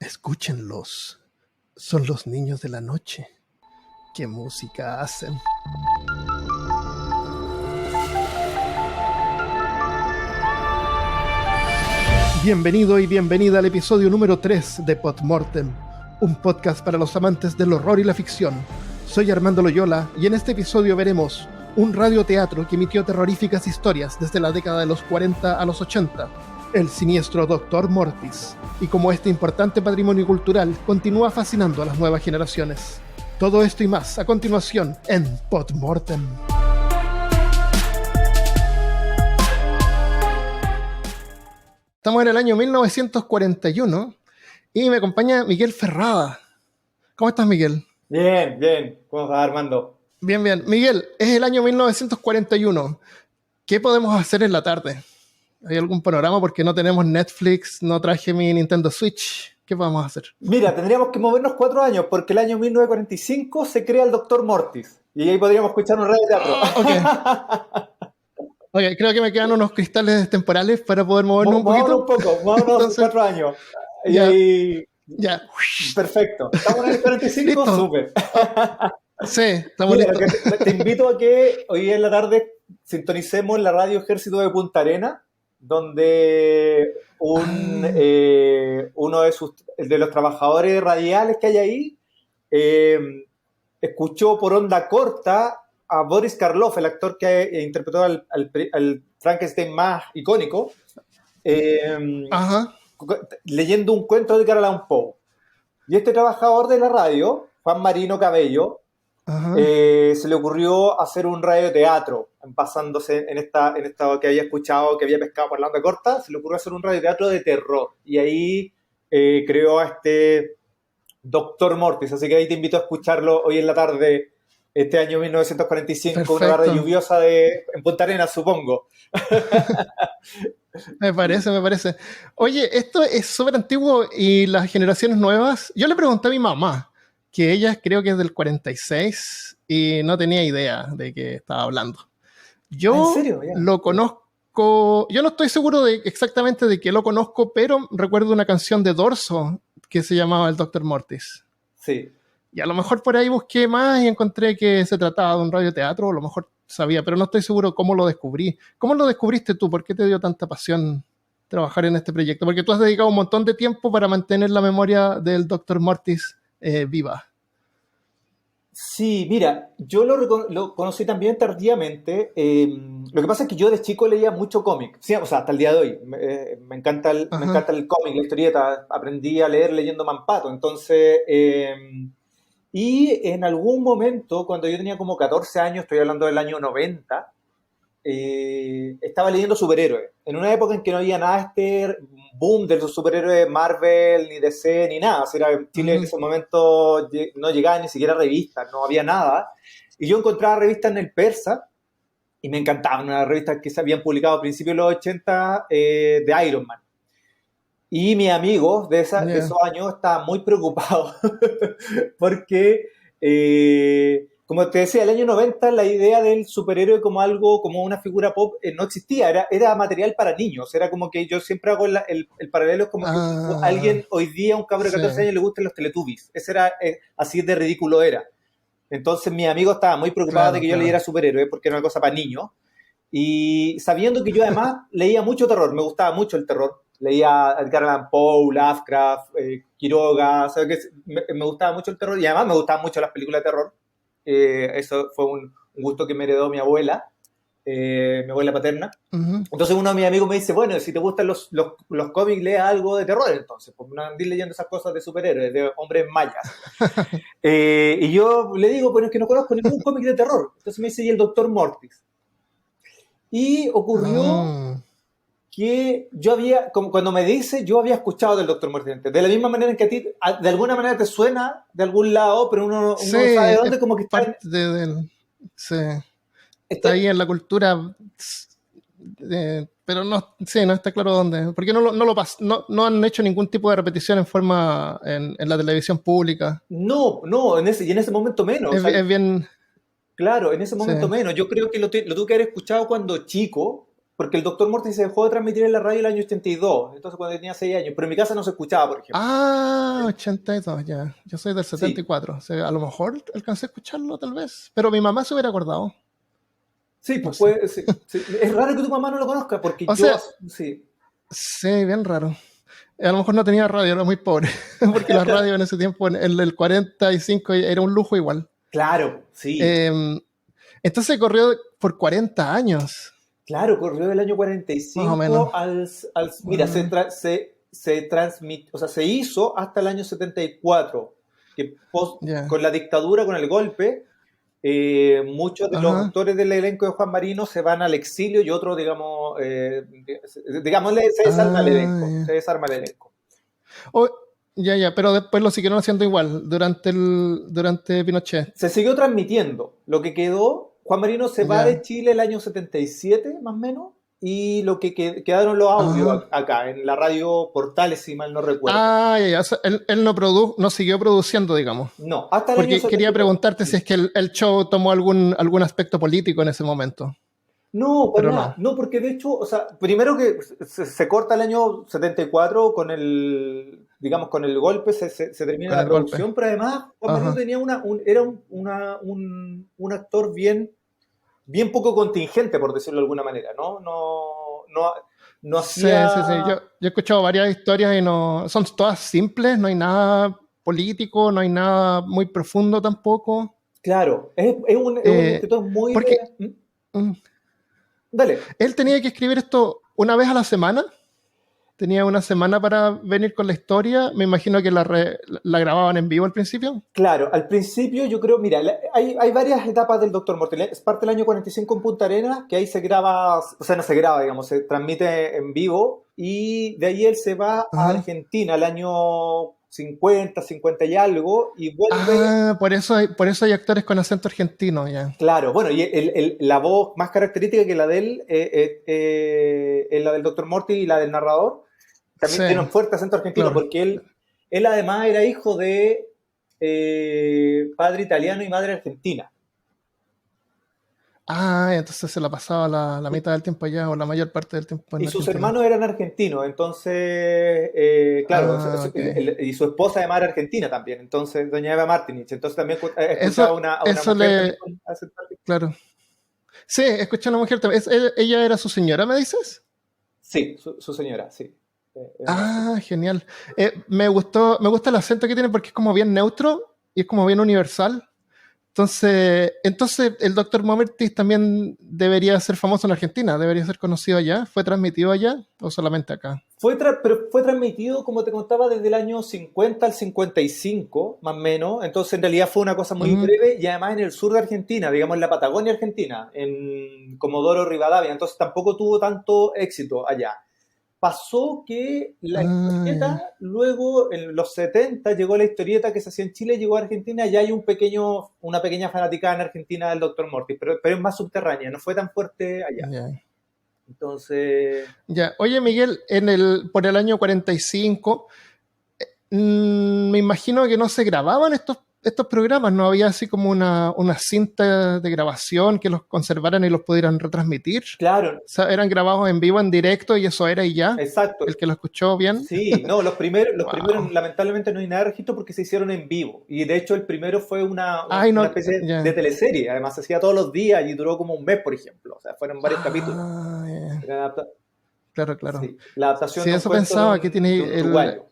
Escúchenlos. Son los niños de la noche. ¿Qué música hacen? Bienvenido y bienvenida al episodio número 3 de Podmortem, un podcast para los amantes del horror y la ficción. Soy Armando Loyola y en este episodio veremos un radioteatro que emitió terroríficas historias desde la década de los 40 a los 80, el siniestro Dr. Mortis, y cómo este importante patrimonio cultural continúa fascinando a las nuevas generaciones. Todo esto y más a continuación en Podmortem. Estamos en el año 1941 y me acompaña Miguel Ferrada. ¿Cómo estás, Miguel? Bien, bien. ¿Cómo estás, Armando? Bien, bien. Miguel, es el año 1941. ¿Qué podemos hacer en la tarde? ¿Hay algún panorama? Porque no tenemos Netflix, no traje mi Nintendo Switch. ¿Qué podemos hacer? Mira, tendríamos que movernos 4 años porque el año 1945 se crea el Dr. Mortis. Y ahí podríamos escuchar un radioteatro. Ok, creo que me quedan unos cristales temporales para poder movernos un poquito. Movernos Entonces, 4 años. Ya. Y ahí... Ya. Perfecto. ¿Estamos en el 45? Súper. Sí, estamos Mira, listos. te invito a que hoy en la tarde sintonicemos la radio Ejército de Punta Arenas, donde uno de los trabajadores radiales que hay ahí escuchó por onda corta a Boris Karloff, el actor que interpretó al Frankenstein más icónico, leyendo un cuento de Edgar Allan Poe. Y este trabajador de la radio, Juan Marino Cabello, se le ocurrió hacer un radioteatro, basándose en esta que había escuchado, que había pescado por la onda corta. Se le ocurrió hacer un radioteatro de terror, y ahí creó a este Dr. Mortis. Así que ahí te invito a escucharlo hoy en la tarde, este año 1945. Perfecto. Una tarde lluviosa en Punta Arenas, supongo. Me parece. Oye, esto es súper antiguo y las generaciones nuevas... Yo le pregunté a mi mamá, que ella creo que es del 46 y no tenía idea de qué estaba hablando. Yo ¿En serio? Ya. Lo conozco... Yo no estoy seguro exactamente de qué lo conozco, pero recuerdo una canción de Dorso que se llamaba El Dr. Mortis. Sí. Y a lo mejor por ahí busqué más y encontré que se trataba de un radioteatro, o a lo mejor sabía, pero no estoy seguro cómo lo descubrí. ¿Cómo lo descubriste tú? ¿Por qué te dio tanta pasión trabajar en este proyecto? Porque tú has dedicado un montón de tiempo para mantener la memoria del Dr. Mortis viva. Sí, mira, yo lo conocí también tardíamente. Lo que pasa es que yo de chico leía mucho cómic, sí, o sea, hasta el día de hoy. Me encanta el cómic, la historieta. Aprendí a leer leyendo Mampato. Entonces, y en algún momento, cuando yo tenía como 14 años, estoy hablando del año 90, estaba leyendo superhéroes. En una época en que no había nada boom de los superhéroes Marvel, ni DC, ni nada. O sea, Chile en ese momento no llegaba ni siquiera a revistas, no había nada. Y yo encontraba revistas en el Persa y me encantaban, unas revistas que se habían publicado a principios de los 80 de Iron Man. Y mis amigos de esos años estaban muy preocupados porque, como te decía, el año 90 la idea del superhéroe como algo, como una figura pop, no existía, era material para niños. Era como que yo siempre hago el paralelo, es como que a alguien hoy día, un cabrón de 14 años, le gustan los Teletubbies. Ese era, así de ridículo era. Entonces mis amigos estaban muy preocupados de que yo leyera superhéroe porque era una cosa para niños. Y sabiendo que yo además leía mucho terror, me gustaba mucho el terror. Leía Edgar Allan Poe, Lovecraft, Quiroga, o sea, que me gustaba mucho el terror, y además me gustaban mucho las películas de terror. Eso fue un gusto que me heredó mi abuela paterna. Entonces uno de mis amigos me dice, bueno, si te gustan los cómics, lea algo de terror entonces, porque no andé leyendo esas cosas de superhéroes, de hombres mayas. Y yo le digo, bueno, es que no conozco ningún cómic de terror. Entonces me dice, y el Dr. Mortis. Y ocurrió que yo cuando me dice, yo había escuchado del Dr. Mortis antes, de la misma manera en que a ti, de alguna manera te suena de algún lado, pero uno no sabe de dónde, como que está... Está ahí en la cultura, pero no está claro dónde, porque no han hecho ningún tipo de repetición en forma en la televisión pública. No, en ese momento menos. Es, o sea, es bien... Claro, en ese momento menos. Yo creo que lo tuve que haber escuchado cuando chico, porque el Dr. Morty se dejó de transmitir en la radio el año 82, entonces cuando tenía 6 años, pero en mi casa no se escuchaba, por ejemplo. Ah, 82, ya. Yo soy del Sí, 74. O sea, a lo mejor alcancé a escucharlo, tal vez. Pero mi mamá se hubiera acordado. sí, No pues sé. sí, sí. Es raro que tu mamá no lo conozca, porque O yo, sea, sí. sí, bien raro. A lo mejor no tenía radio, era muy pobre. Porque la radio en ese tiempo, en el 45, era un lujo igual. Claro, sí. Eh, entonces corrió por 40 años, Claro, corrió del año más o menos. 45 mira, Ah, se transmitió, o sea, se hizo hasta el año 74, que ya. con la dictadura, con el golpe, muchos de los Ajá. actores del elenco de Juan Marino se van al exilio y otros, digamos, Ah, se ya. desarma el elenco. Oh, ya, pero después lo siguieron haciendo igual durante Pinochet. Se siguió transmitiendo. Lo que quedó, Juan Marino se va de Ya. Chile el año 77, más o menos, y lo que quedaron los audios Ajá. acá, en la radio Portales, si mal no recuerdo. Ya. O sea, él no siguió produciendo, digamos. No, hasta el año Porque quería 74. preguntarte si es que el show tomó algún aspecto político en ese momento. No, para Pero nada. no, No, porque de hecho, o sea, primero que se corta el año 74 con digamos, con el golpe, se termina con la el golpe. producción, pero además Juan Marino Ajá. tenía era un actor bien poco contingente, por decirlo de alguna manera, ¿no? No Sí, sí, sí. hacía. Yo he escuchado varias historias y no. Son todas simples, no hay nada político, no hay nada muy profundo tampoco. Claro, es un Eh, escritor muy de. porque ¿Mm? mm, Dale. él tenía que escribir esto una vez a la semana. Tenía una semana para venir con la historia. Me imagino que la grababan en vivo al principio. Claro, al principio yo creo, mira, hay varias etapas del Doctor Mortel. Es parte del año 45 en Punta Arenas, que ahí se graba, o sea, no se graba, digamos, se transmite en vivo, y de ahí él se va a Ajá. Argentina el año 50 y algo, y vuelve. Por eso hay actores con acento argentino, ya. Claro, bueno, y la voz más característica que la de él es la del Doctor Morty y la del narrador. También Sí, tiene un fuerte acento argentino, claro. porque él además era hijo de padre italiano y madre argentina. Entonces se la pasaba la Y, mitad del tiempo allá o la mayor parte del tiempo y en sus Argentina. hermanos eran argentinos, entonces, claro, Ok. y su esposa además era argentina también, entonces, doña Eva Martinich. Entonces también escuchaba Eso, a una eso mujer también le. con acento argentino. Claro. Sí, escuché a una mujer también. Ella era su señora, ¿me dices? Sí, su señora, sí. Era Genial. Me gusta el acento que tiene porque es como bien neutro y es como bien universal. Entonces el Dr. Momertis también debería ser famoso en Argentina, debería ser conocido allá. ¿Fue transmitido allá o solamente acá? Pero fue transmitido, como te contaba, desde el año 50 al 55, más o menos. Entonces, en realidad fue una cosa muy Ujú. breve y además en el sur de Argentina, digamos en la Patagonia Argentina, en Comodoro Rivadavia. Entonces, tampoco tuvo tanto éxito allá. Pasó que la Ya. historieta, luego en los 70 llegó la historieta que se hacía en Chile, llegó a Argentina y hay una pequeña fanaticada en Argentina del Dr. Mortis, pero es más subterránea, no fue tan fuerte allá. Ya. Entonces, Ya. Oye, Miguel, por el año 45, me imagino que no se grababan estos programas, no había así como una cinta de grabación que los conservaran y los pudieran retransmitir. claro, O sea, eran grabados en vivo, en directo, y eso era y ya. exacto. El que lo escuchó bien. Sí, no, los primeros Wow. lamentablemente no hay nada de registro porque se hicieron en vivo. Y de hecho el primero fue Ay, una no, especie de ya. teleserie. Además se hacía todos los días y duró como un mes, por ejemplo. O sea, fueron varios capítulos. Ya. Era Claro, claro. sí, la adaptación Sí, de un eso cuento pensaba que de tiene un uruguayo.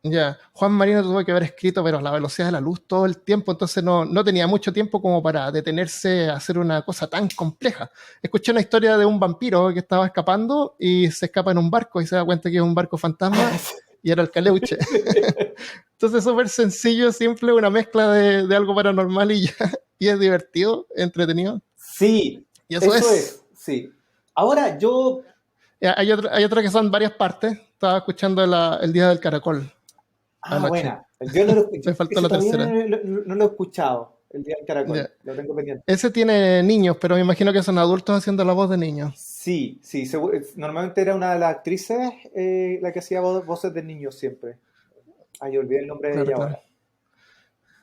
ya, Juan Marino tuvo que haber escrito, pero a la velocidad de la luz todo el tiempo, entonces no tenía mucho tiempo como para detenerse a hacer una cosa tan compleja. Escuché una historia de un vampiro que estaba escapando y se escapa en un barco y se da cuenta que es un barco fantasma y era el Caleuche. Entonces, súper sencillo, simple, una mezcla de algo paranormal y ya, y es divertido, entretenido. Sí, Y eso eso es. es, sí. Ahora yo. Hay otra que son varias partes. Estaba escuchando el Día del Caracol Ah, anoche. buena. Yo no lo, Me faltó ese la todavía tercera. no lo he escuchado, el Día del Caracol. Ya. Lo tengo pendiente. Ese tiene niños, pero me imagino que son adultos haciendo la voz de niños. Sí, sí, normalmente era una de las actrices la que hacía voces de niños siempre. Ay, olvidé el nombre de Claro, ella claro. ahora.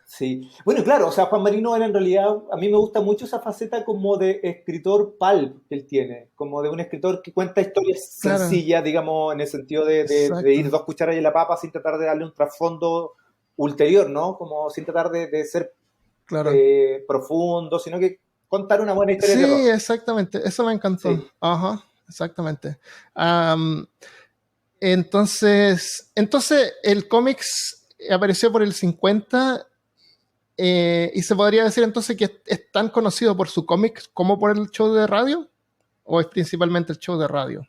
Sí. Bueno, claro, o sea, Juan Marino era en realidad, a mí me gusta mucho esa faceta como de escritor pulp que él tiene, como de un escritor que cuenta historias Claro, sencillas, digamos, en el sentido de ir exacto, dos cucharas y la papa sin tratar de darle un trasfondo ulterior, ¿no? Como sin tratar de ser claro. profundo, sino que contar una buena historia de Sí, terror. exactamente, eso me encantó. Sí. Ajá, exactamente. Am, entonces el cómics apareció por el 50 y se podría decir entonces que es tan conocido por su cómic como por el show de radio, o es principalmente el show de radio,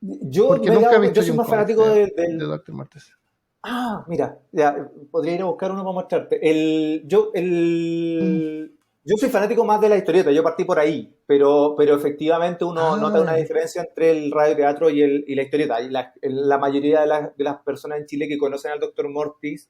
Yo porque me he nunca he dado, yo visto yo soy un más cómic fanático de Doctor Martes. Ah, mira, ya, podría ir a buscar uno para mostrarte. Mm. Yo soy fanático más de la historieta, yo partí por ahí, pero efectivamente uno nota una Ah, diferencia entre el radioteatro y la historieta. Y la mayoría de las personas en Chile que conocen al Dr. Mortis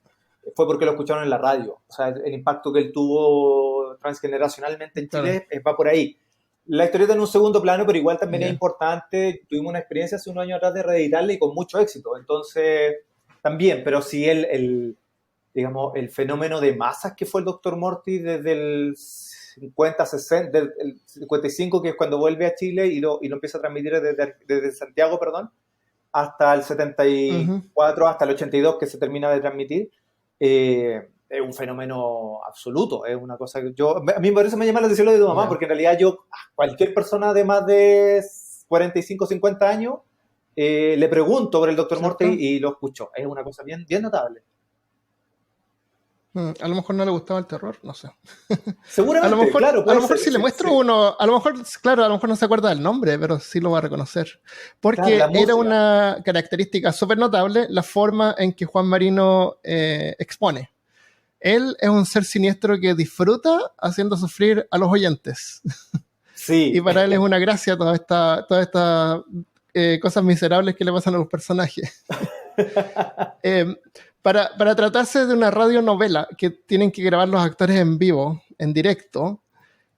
fue porque lo escucharon en la radio. O sea, el impacto que él tuvo transgeneracionalmente en claro, Chile va por ahí. La historieta en un segundo plano, pero igual también es ya. importante. Tuvimos una experiencia hace unos años atrás de reeditarla y con mucho éxito. Entonces también, pero sí digamos, el fenómeno de masas que fue el Dr. Morty desde el 50, 60, del el 55, que es cuando vuelve a Chile y lo empieza a transmitir desde Santiago, perdón, hasta el Ujú, 74, hasta el 82 que se termina de transmitir, es un fenómeno absoluto, es una cosa que a mí por eso me llama la atención lo de tu mamá, ya. porque en realidad cualquier persona de más de 45, 50 años, le pregunto por el Dr. Morty ¿Cierto? y lo escucho. Es una cosa bien, bien notable. A lo mejor no le gustaba el terror, no sé. Seguramente, claro, A puede lo mejor ser. si le Sí, muestro sí. uno, a lo mejor, claro, a lo mejor no se acuerda del nombre, pero sí lo va a reconocer. Claro, la Porque era música. una característica súper notable la forma en que Juan Marino expone. Él es un ser siniestro que disfruta haciendo sufrir a los oyentes. Y Sí, para él es una gracia todas estas cosas miserables que le pasan a los personajes. Eh, para tratarse de una radionovela que tienen que grabar los actores en vivo, en directo,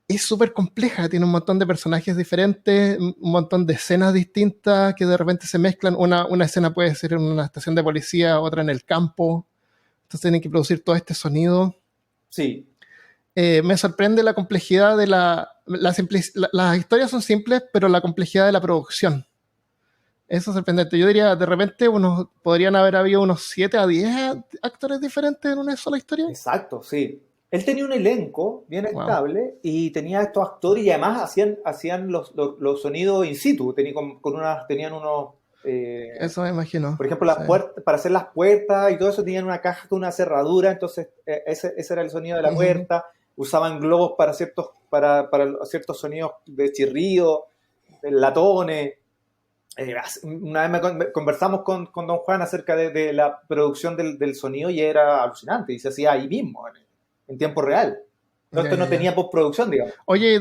es súper compleja, tiene un montón de personajes diferentes, un montón de escenas distintas que de repente se mezclan. Una escena puede ser en una estación de policía, otra en el campo, entonces tienen que producir todo este sonido. sí, Me sorprende la complejidad de las historias son simples, pero la complejidad de la producción. Eso es sorprendente. Yo diría, de repente, podrían haber habido unos 7 a 10 actores diferentes en una sola historia. exacto, sí. Él tenía un elenco bien Wow, estable y tenía estos actores y además hacían los sonidos in situ. Tenían unos, eso me imagino. por ejemplo, las Sí. puertas, para hacer las puertas y todo eso tenían una caja con una cerradura, entonces ese era el sonido de la Ujú. puerta. Usaban globos para ciertos sonidos de chirrido, de latones. Una vez conversamos con Don Juan acerca de la producción del sonido y era alucinante y se hacía ahí mismo, en tiempo real. No, Ya, esto ya, no ya. tenía postproducción, digamos. Oye,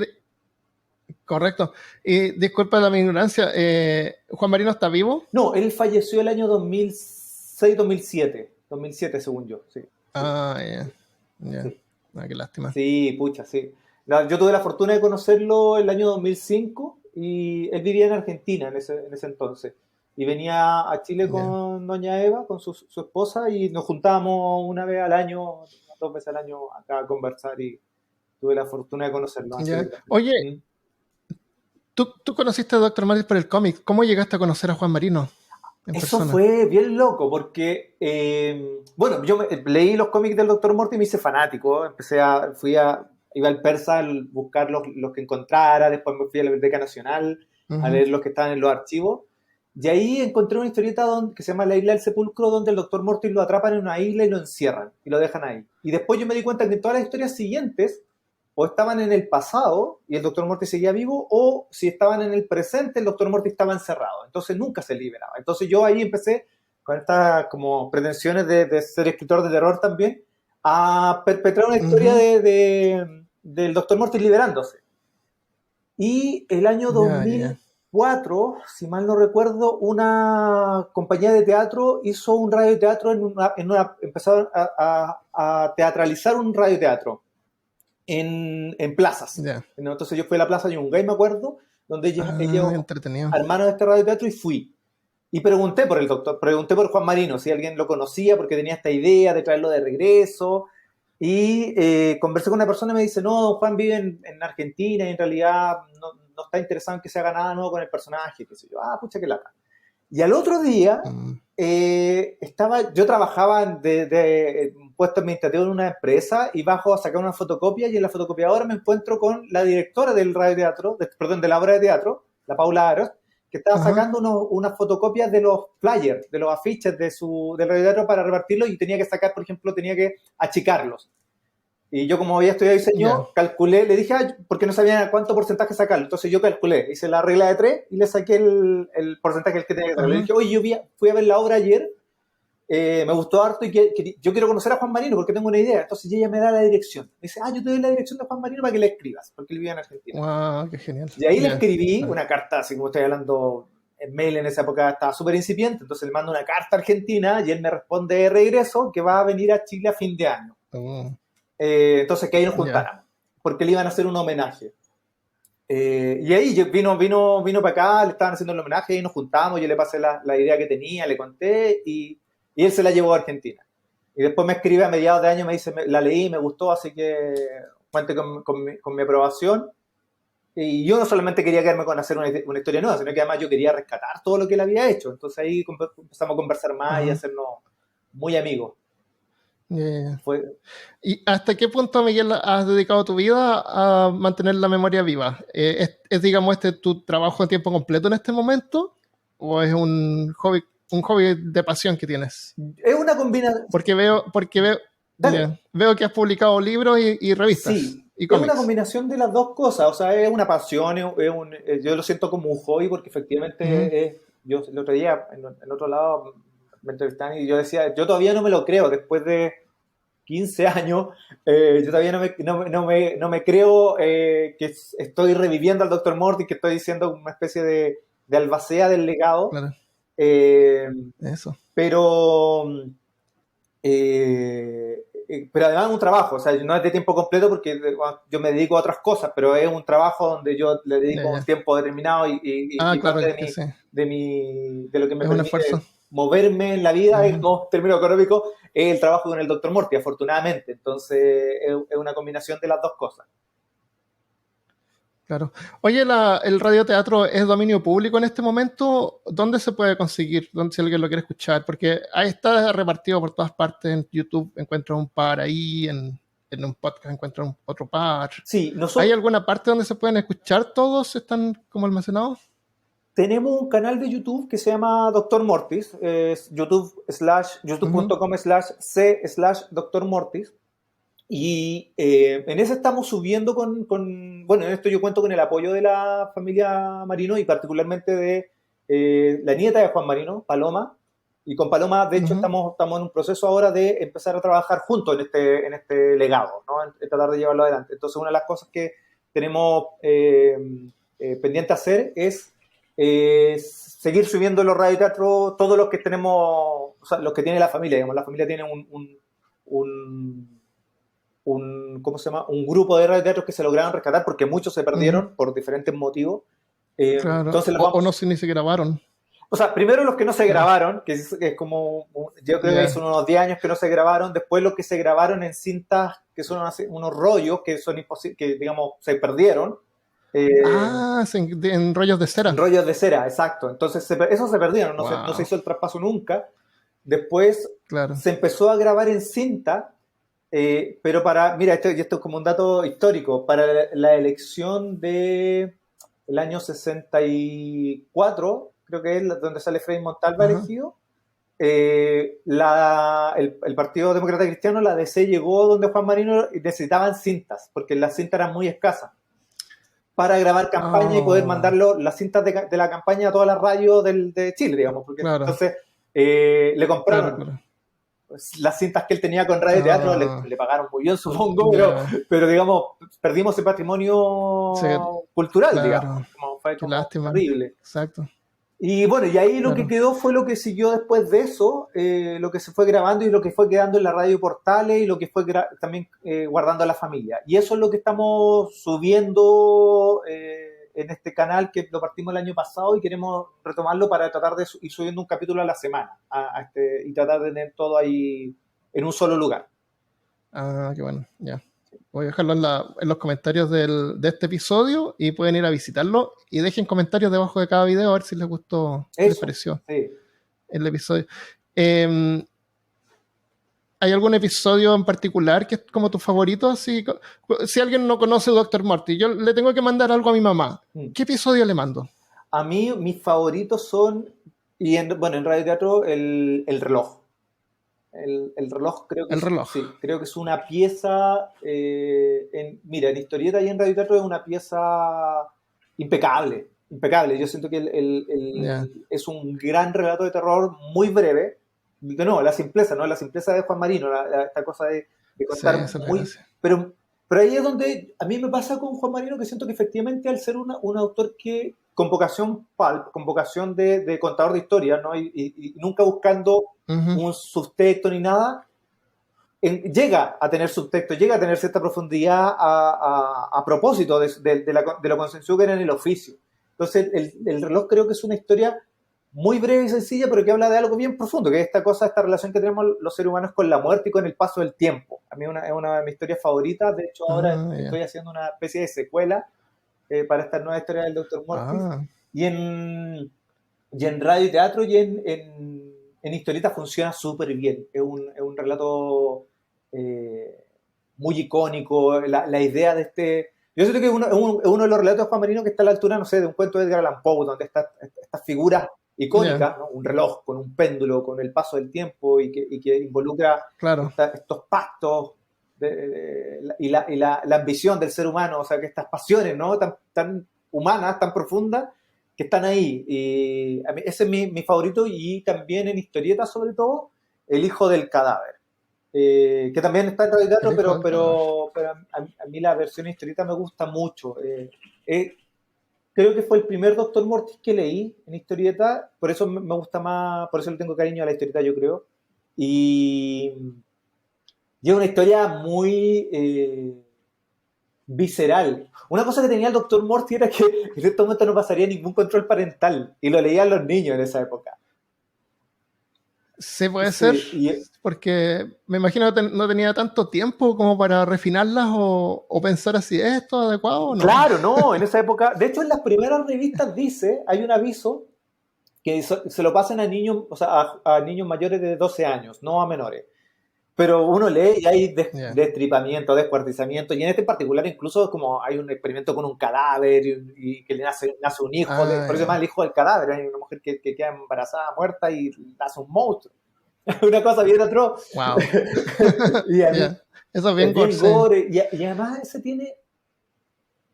correcto. Y disculpa la mi ignorancia, ¿Juan Marino está vivo? No, él falleció el año 2006, 2007, 2007 según yo, sí, sí, Ah, ya. Ya. sí, Ah, qué lástima. sí, pucha, sí. Yo tuve la fortuna de conocerlo el año 2005 y él vivía en Argentina en ese entonces. Y venía a Chile Ya. con doña Eva, con su esposa, y nos juntábamos una vez al año, dos veces al año acá a conversar y tuve la fortuna de conocerlo. Así Ya. que, Oye, ¿mm? tú conociste a Doctor Martis por el cómic. ¿Cómo llegaste a conocer a Juan Marino en Eso persona? fue bien loco porque, bueno, leí los cómics del Dr. Morty y me hice fanático. Iba al Persa a buscar los que encontrara, después me fui a la Biblioteca Nacional a Ujú. leer los que estaban en los archivos. Y ahí encontré una historieta que se llama La Isla del Sepulcro, donde el Dr. Morty lo atrapan en una isla y lo encierran y lo dejan ahí. Y después yo me di cuenta que en todas las historias siguientes o estaban en el pasado y el Dr. Morty seguía vivo, o si estaban en el presente, el Dr. Morty estaba encerrado. Entonces nunca se liberaba. Entonces yo ahí empecé con estas como pretensiones de ser escritor de terror también, a perpetrar una historia Ujú. del Dr. Morty liberándose. Y el año Ya, ya. 2004, si mal no recuerdo, una compañía de teatro hizo un radioteatro empezaron a teatralizar un radioteatro en plazas. Ya. ¿No? Entonces yo fui a la plaza Yungay, me acuerdo, donde ellos Ah, entretenido. armaron este radioteatro y fui. Y pregunté por el doctor, pregunté por Juan Marino, si alguien lo conocía, porque tenía esta idea de traerlo de regreso. Y conversé con una persona y me dice, no, don Juan vive en Argentina y en realidad no está interesado en que se haga nada nuevo con el personaje. Qué sé yo, pucha que lata. Y al otro día, yo trabajaba de un puesto administrativo en una empresa y bajo a sacar una fotocopia y en la fotocopiadora me encuentro con la directora del radioteatro, de la obra de teatro, la Paula Aros, que estaba sacando unas fotocopias de los flyers, de los afiches del radioteatro para repartirlos y tenía que sacar, por ejemplo, tenía que achicarlos. Y yo, como había estudiado diseño, calculé, le dije, porque no sabía cuánto porcentaje sacarlo. Entonces yo calculé, hice la regla de 3 y le saqué el porcentaje el que tenía que sacar. Le dije, oye, fui a ver la obra ayer, me gustó harto y yo quiero conocer a Juan Marino porque tengo una idea. Entonces ella me da la dirección. Me dice, yo te doy la dirección de Juan Marino para que le escribas, porque él vivía en Argentina. ¡Wow! ¡Qué genial! Y ahí le escribí una carta, así como estoy hablando en mail, en esa época estaba súper incipiente. Entonces le mando una carta a Argentina y él me responde de regreso que va a venir a Chile a fin de año. Entonces que ahí nos juntáramos, porque le iban a hacer un homenaje. Y ahí vino para acá, le estaban haciendo el homenaje y nos juntamos, yo le pasé la idea que tenía, le conté y él se la llevó a Argentina. Y después me escribe a mediados de año, me dice, la leí, me gustó, así que cuente con mi aprobación. Y yo no solamente quería quedarme con hacer una historia nueva, sino que además yo quería rescatar todo lo que él había hecho. Entonces ahí empezamos a conversar más y a hacernos muy amigos. ¿Y hasta qué punto, Miguel, has dedicado tu vida a mantener la memoria viva? ¿Es digamos, tu trabajo a tiempo completo en este momento? ¿O es un hobby de pasión que tienes? Es una combinación. Porque veo que has publicado libros y revistas. Sí, y es una combinación de las dos cosas. O sea, es una pasión, yo lo siento como un hobby porque efectivamente yo el otro día, en otro lado, me entrevistaban y yo decía, yo todavía no me lo creo, después de 15 años, yo todavía no me creo que estoy reviviendo al Dr. Morty, que estoy diciendo una especie de albacea del legado. Claro. Eso. Pero además es un trabajo, o sea, no es de tiempo completo porque yo me dedico a otras cosas, pero es un trabajo donde yo le dedico un tiempo determinado y parte de lo que me permite moverme en la vida, en términos económicos, es el trabajo con el Dr. Morty, afortunadamente. Entonces es una combinación de las dos cosas. Claro. Oye, ¿el radioteatro es dominio público en este momento? ¿Dónde se puede conseguir? Si alguien lo quiere escuchar, porque ahí está repartido por todas partes. En YouTube encuentras un par ahí, en un podcast encuentras otro par. Sí, ¿Hay alguna parte donde se pueden escuchar todos? ¿Están como almacenados? Tenemos un canal de YouTube que se llama Dr. Mortis, es youtube.com/c/Dr. Mortis. Y en ese estamos subiendo bueno, en esto yo cuento con el apoyo de la familia Marino y particularmente de la nieta de Juan Marino, Paloma. Y con Paloma, de hecho, estamos en un proceso ahora de empezar a trabajar juntos en este legado, ¿no? En tratar de llevarlo adelante. Entonces, una de las cosas que tenemos pendiente hacer es seguir subiendo los radioteatros, todos los que tenemos, o sea, los que tiene la familia, digamos. La familia tiene ¿cómo se llama? Un grupo de radioteatros que se lograron rescatar porque muchos se perdieron por diferentes motivos. Claro. Entonces o no sé, ni se grabaron. O sea, primero los que no se grabaron, que es como, yo creo que son unos 10 años que no se grabaron, después los que se grabaron en cintas, que son unos rollos que son imposibles, que digamos se perdieron. En rollos de cera. En rollos de cera, exacto. Entonces esos se perdieron, no se hizo el traspaso nunca. Después se empezó a grabar en cinta. Pero mira, esto es como un dato histórico, para la elección del año 64, creo que es donde sale Frei Montalva elegido, el Partido Demócrata Cristiano, la DC, llegó donde Juan Marino y necesitaban cintas, porque las cintas eran muy escasas, para grabar campaña y poder mandarlo, las cintas de la campaña a todas las radios de Chile, digamos, porque entonces le compraron las cintas que él tenía con Radio Teatro, le pagaron muy bien, supongo, pero digamos, perdimos ese patrimonio cultural, digamos. Fue terrible. Exacto. Y bueno, y ahí lo que quedó fue lo que siguió después de eso, lo que se fue grabando y lo que fue quedando en la radio Portales y lo que fue también guardando a la familia. Y eso es lo que estamos subiendo en este canal que lo partimos el año pasado y queremos retomarlo para tratar de ir subiendo un capítulo a la semana y tratar de tener todo ahí en un solo lugar. Ah, qué bueno, ya. Voy a dejarlo en los comentarios de este episodio y pueden ir a visitarlo y dejen comentarios debajo de cada video a ver si les gustó, qué les pareció el episodio. ¿Hay algún episodio en particular que es como tu favorito? Si alguien no conoce Dr. Morty, yo le tengo que mandar algo a mi mamá. ¿Qué episodio le mando? A mí, mis favoritos son, en radioteatro, el reloj. El reloj creo que sí, creo que es una pieza, en historieta y en radioteatro es una pieza impecable. Yo siento que es un gran relato de terror muy breve. No, la simpleza de Juan Marino, esta cosa de contar muy... Pero ahí es donde a mí me pasa con Juan Marino, que siento que efectivamente al ser un autor que con vocación pulp, con vocación de contador de historias, ¿no? y nunca buscando un subtexto ni nada, llega a tener subtexto, llega a tener cierta profundidad a propósito de lo consensuado que era en el oficio. Entonces el reloj creo que es una historia muy breve y sencilla, pero que habla de algo bien profundo, que es esta relación que tenemos los seres humanos con la muerte y con el paso del tiempo. A mí es una de mis historias favoritas. De hecho, ahora estoy haciendo una especie de secuela para esta nueva historia del Dr. Mortis. Y en radio y teatro y en historieta funciona súper bien. Es un relato muy icónico. La idea de este... Yo siento que es uno de los relatos de Juan Marino que está a la altura, no sé, de un cuento de Edgar Allan Poe, donde está estas figuras icónica, ¿no? Un reloj con un péndulo, con el paso del tiempo y que involucra estos pactos y la ambición del ser humano, o sea, que estas pasiones, ¿no? tan humanas, tan profundas, que están ahí. Y a mí, ese es mi favorito, y también en historieta, sobre todo, El hijo del cadáver, que también está en radioteatro, pero a mí la versión historieta me gusta mucho. Creo que fue el primer Dr. Mortis que leí en historieta, por eso me gusta más, por eso le tengo cariño a la historieta, yo creo. Y es una historia muy visceral. Una cosa que tenía el Dr. Mortis era que en este momento no pasaría ningún control parental, y lo leían los niños en esa época. Sí, puede ser, porque me imagino que no tenía tanto tiempo como para refinarlas o pensar así, ¿es esto adecuado o no? Claro, no, en esa época, de hecho en las primeras revistas hay un aviso que se lo pasen a niños, o sea, a niños mayores de 12 años, no a menores. Pero uno lee y hay destripamiento, descuartizamiento, y en este en particular incluso como hay un experimento con un cadáver y que le nace un hijo, por eso se llama el hijo del cadáver. Hay una mujer que queda embarazada, muerta, y nace un monstruo. Una cosa bien atroz. Wow. Eso es bien gore. Y además ese tiene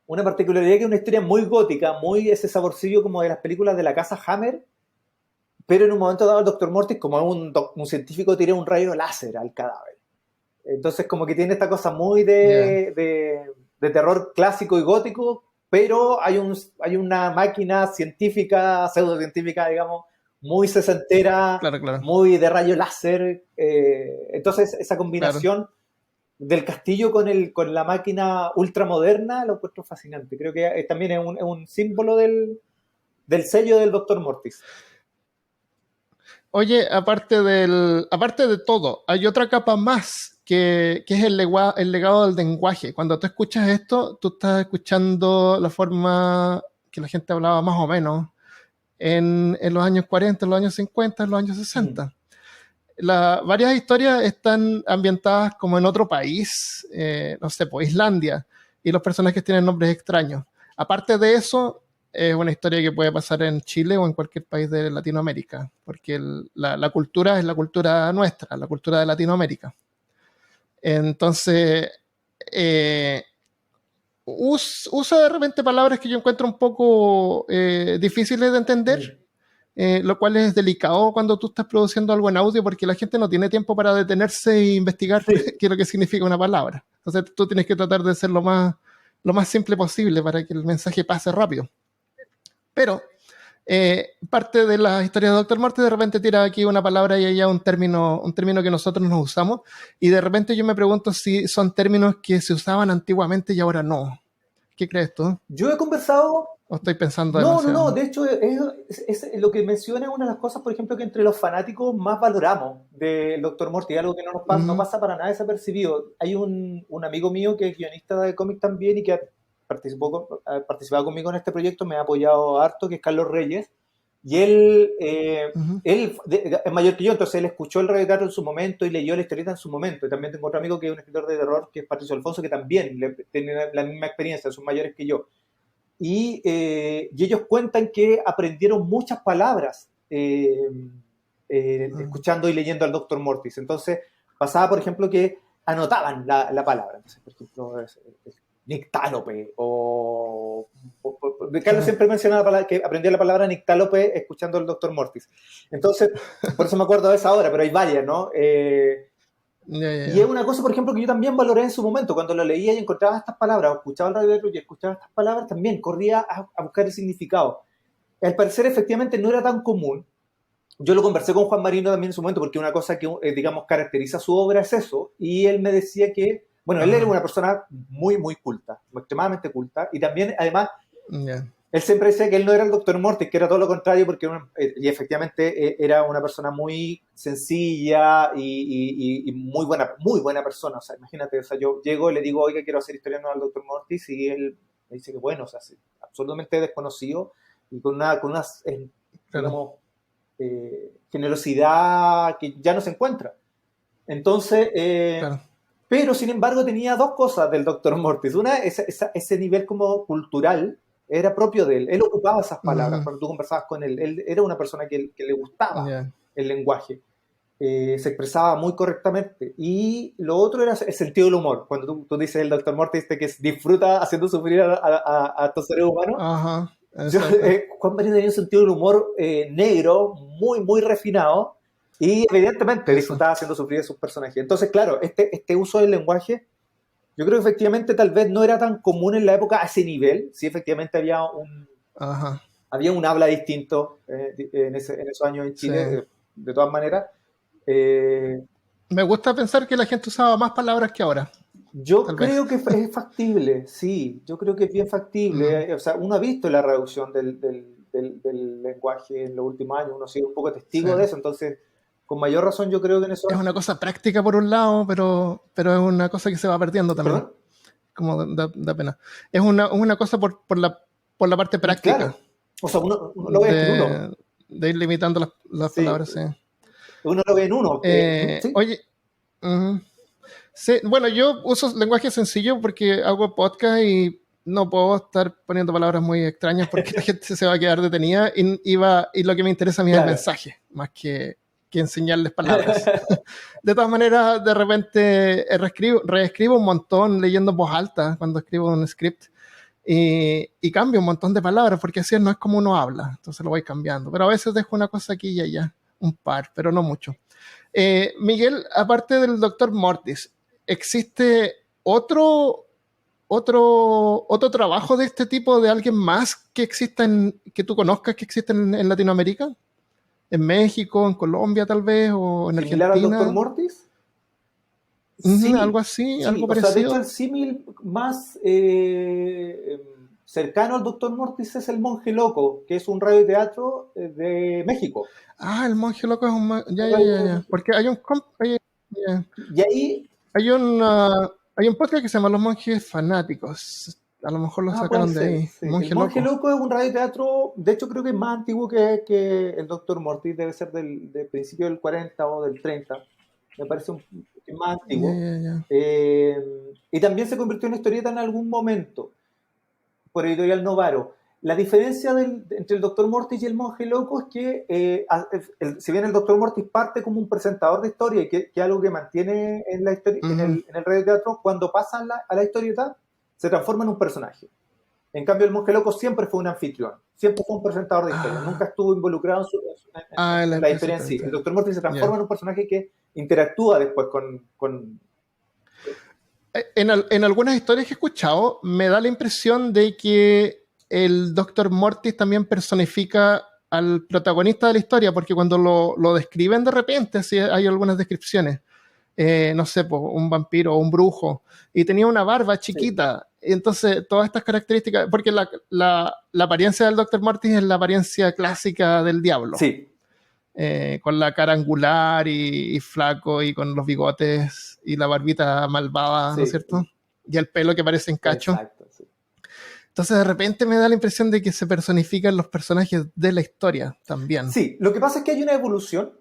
una particularidad, que es una historia muy gótica, muy ese saborcillo como de las películas de la casa Hammer, pero en un momento dado el Dr. Mortis, como un científico, tira un rayo láser al cadáver. Entonces como que tiene esta cosa muy de terror clásico y gótico, pero hay una máquina científica, pseudocientífica, digamos, muy sesentera, muy de rayo láser. Entonces esa combinación del castillo con la máquina ultramoderna lo encuentro fascinante. Creo que también es un símbolo del sello del Dr. Mortis. Oye, aparte de todo, hay otra capa más que es el legado del lenguaje. Cuando tú escuchas esto, tú estás escuchando la forma que la gente hablaba más o menos en los años 40, en los años 50, en los años 60. Varias historias están ambientadas como en otro país, no sé, pues Islandia, y los personajes tienen nombres extraños. Aparte de eso, es una historia que puede pasar en Chile o en cualquier país de Latinoamérica, porque la cultura es la cultura nuestra, la cultura de Latinoamérica. Entonces, usa de repente palabras que yo encuentro un poco difíciles de entender, lo cual es delicado cuando tú estás produciendo algo en audio, porque la gente no tiene tiempo para detenerse e investigar qué es lo que significa una palabra. Entonces tú tienes que tratar de ser lo más simple posible para que el mensaje pase rápido. Pero parte de la historia de Dr. Mortis de repente tira aquí una palabra y allá un término que nosotros nos usamos, y de repente yo me pregunto si son términos que se usaban antiguamente y ahora no. ¿Qué crees tú? Yo he conversado ¿O estoy pensando No, demasiado? de hecho lo que menciona es una de las cosas, por ejemplo, que entre los fanáticos más valoramos del Dr. Morty, algo que no Mm, pasa para nada desapercibido. Hay un amigo mío que es guionista de cómic también y que ha participado conmigo en este proyecto, me ha apoyado harto, que es Carlos Reyes, y ujú. es mayor que yo, entonces él escuchó el radioteatro en su momento y leyó la historieta en su momento. Y también tengo otro amigo que es un escritor de terror, que es Patricio Alfonso, que también tiene la misma experiencia, son mayores que yo. Y ellos cuentan que aprendieron muchas palabras Mm, escuchando y leyendo al Dr. Mortis. Entonces, pasaba, por ejemplo, que anotaban la palabra. Entonces, por ejemplo, nictálope Carlos claro. siempre menciona que aprendía la palabra nictálope escuchando al Dr. Mortis. Entonces, por eso me acuerdo de esa ahora, pero hay varias, ¿no? Ya, ya, Y es ya. una cosa, por ejemplo, que yo también valoré en su momento, cuando lo leía y encontraba estas palabras, o escuchaba el radio y escuchaba estas palabras, también corría a buscar el significado. Al parecer, efectivamente, no era tan común. Yo lo conversé con Juan Marino también en su momento, porque una cosa que, digamos, caracteriza su obra es eso, y él me decía que, bueno, él era Ajá. una persona muy culta, extremadamente culta, y también, además, Ya. él siempre decía que él no era el Dr. Mortis, que era todo lo contrario, porque y efectivamente era una persona muy sencilla y muy buena persona. O sea, imagínate, o sea, yo llego y le digo, oiga, quiero hacer historia al Dr. Mortis, y él me dice que bueno, o sea, sí, absolutamente desconocido y con una Claro. digamos, generosidad que ya no se encuentra. Entonces, Claro. pero sin embargo tenía dos cosas del Dr. Mortis. Una, ese nivel como cultural era propio de él. Él ocupaba esas palabras Ujú. cuando tú conversabas con él. Él era una persona que le gustaba Ya. el lenguaje. Se expresaba muy correctamente. Y lo otro era el sentido del humor. Cuando tú dices el Dr. Mortis que disfruta haciendo sufrir a estos seres humanos, Ajá. Exacto. Juan Marino tenía un sentido del humor negro, muy refinado, y evidentemente Eso. disfrutaba haciendo sufrir a sus personajes. Entonces, claro, este uso del lenguaje, yo creo que efectivamente tal vez no era tan común en la época a ese nivel. Sí, efectivamente Ajá. había un habla distinto en esos años en Sí. Chile, de todas maneras. Eh, Me gusta pensar que la gente usaba más palabras que ahora, yo tal vez. creo que es factible, sí, yo creo que es bien Mm. factible. O sea, uno ha visto la reducción del lenguaje en los últimos años, uno ha sido un poco Sí. testigo de eso, entonces, con mayor razón yo creo que en eso... Es una cosa práctica por un lado, pero es una cosa que se va perdiendo también. ¿Perdón? Como da pena. Es una cosa por la parte práctica Claro. O sea, uno lo ve en uno. de, de ir limitando las Sí, palabras. Sí. uno lo ve en uno. Sí, Oye, ujú. Sí, bueno, yo uso lenguaje sencillo porque hago podcast y no puedo estar poniendo palabras muy extrañas porque la gente se va a quedar detenida y lo que me interesa a mí es el claro. mensaje, más que enseñarles palabras. De todas maneras, de repente reescribo un montón leyendo en voz alta cuando escribo un script y cambio un montón de palabras porque así no es como uno habla, entonces lo voy cambiando. Pero a veces dejo una cosa aquí y allá, un par, pero no mucho. Miguel, aparte del Dr. Mortis, ¿existe otro trabajo de este tipo de alguien más que exista que tú conozcas que existe en Latinoamérica? ¿En México, en Colombia tal vez, o en Similar al Dr. Argentina? Mortis. Algo Sí, así, sí, algo o sea, de hecho el parecido. símil más cercano al Dr. Mortis es El Monje Loco, que es un radioteatro de México. Ah, el monje loco es Un ya, ya, ya, radioteatro de ya. México. Porque ya. Y ahí, Hay hay un podcast que se llama Los Monjes Fanáticos. A lo mejor lo puede sacaron de ser, ahí. sí. El Monje Monje Loco. Loco es un radioteatro, de hecho creo que es más antiguo que el Dr. Mortis, debe ser del principio del 40 o del 30, me parece que es más Ya, antiguo. ya, ya. Eh, y también se convirtió en historieta en algún momento, por Editorial Novaro. La diferencia entre el Dr. Mortis y el Monje Loco es que, si bien el Dr. Mortis parte como un presentador de historia, y que es algo que mantiene en la historia, Ujú. en el radioteatro, cuando pasa a la historieta, se transforma en un personaje. En cambio, el Monje Loco siempre fue un anfitrión, siempre fue un presentador de historia, nunca Ah, estuvo involucrado la en la empresa historia en sí. El diferente. Dr. Mortis se transforma Ya. en un personaje que interactúa después con En algunas historias que he escuchado, me da la impresión de que el Dr. Mortis también personifica al protagonista de la historia, porque cuando lo describen de repente, sí, hay algunas descripciones, no sé, un vampiro o un brujo, y tenía una barba sí. chiquita, entonces, todas estas características, porque la apariencia del Dr. Mortis es la apariencia clásica del diablo. Sí. Con la cara angular y flaco y con los bigotes y la barbita malvada, Sí. ¿no es cierto? Y el pelo que parece en cacho. Exacto, sí. Entonces, de repente me da la impresión de que se personifican los personajes de la historia también. Sí, lo que pasa es que hay una evolución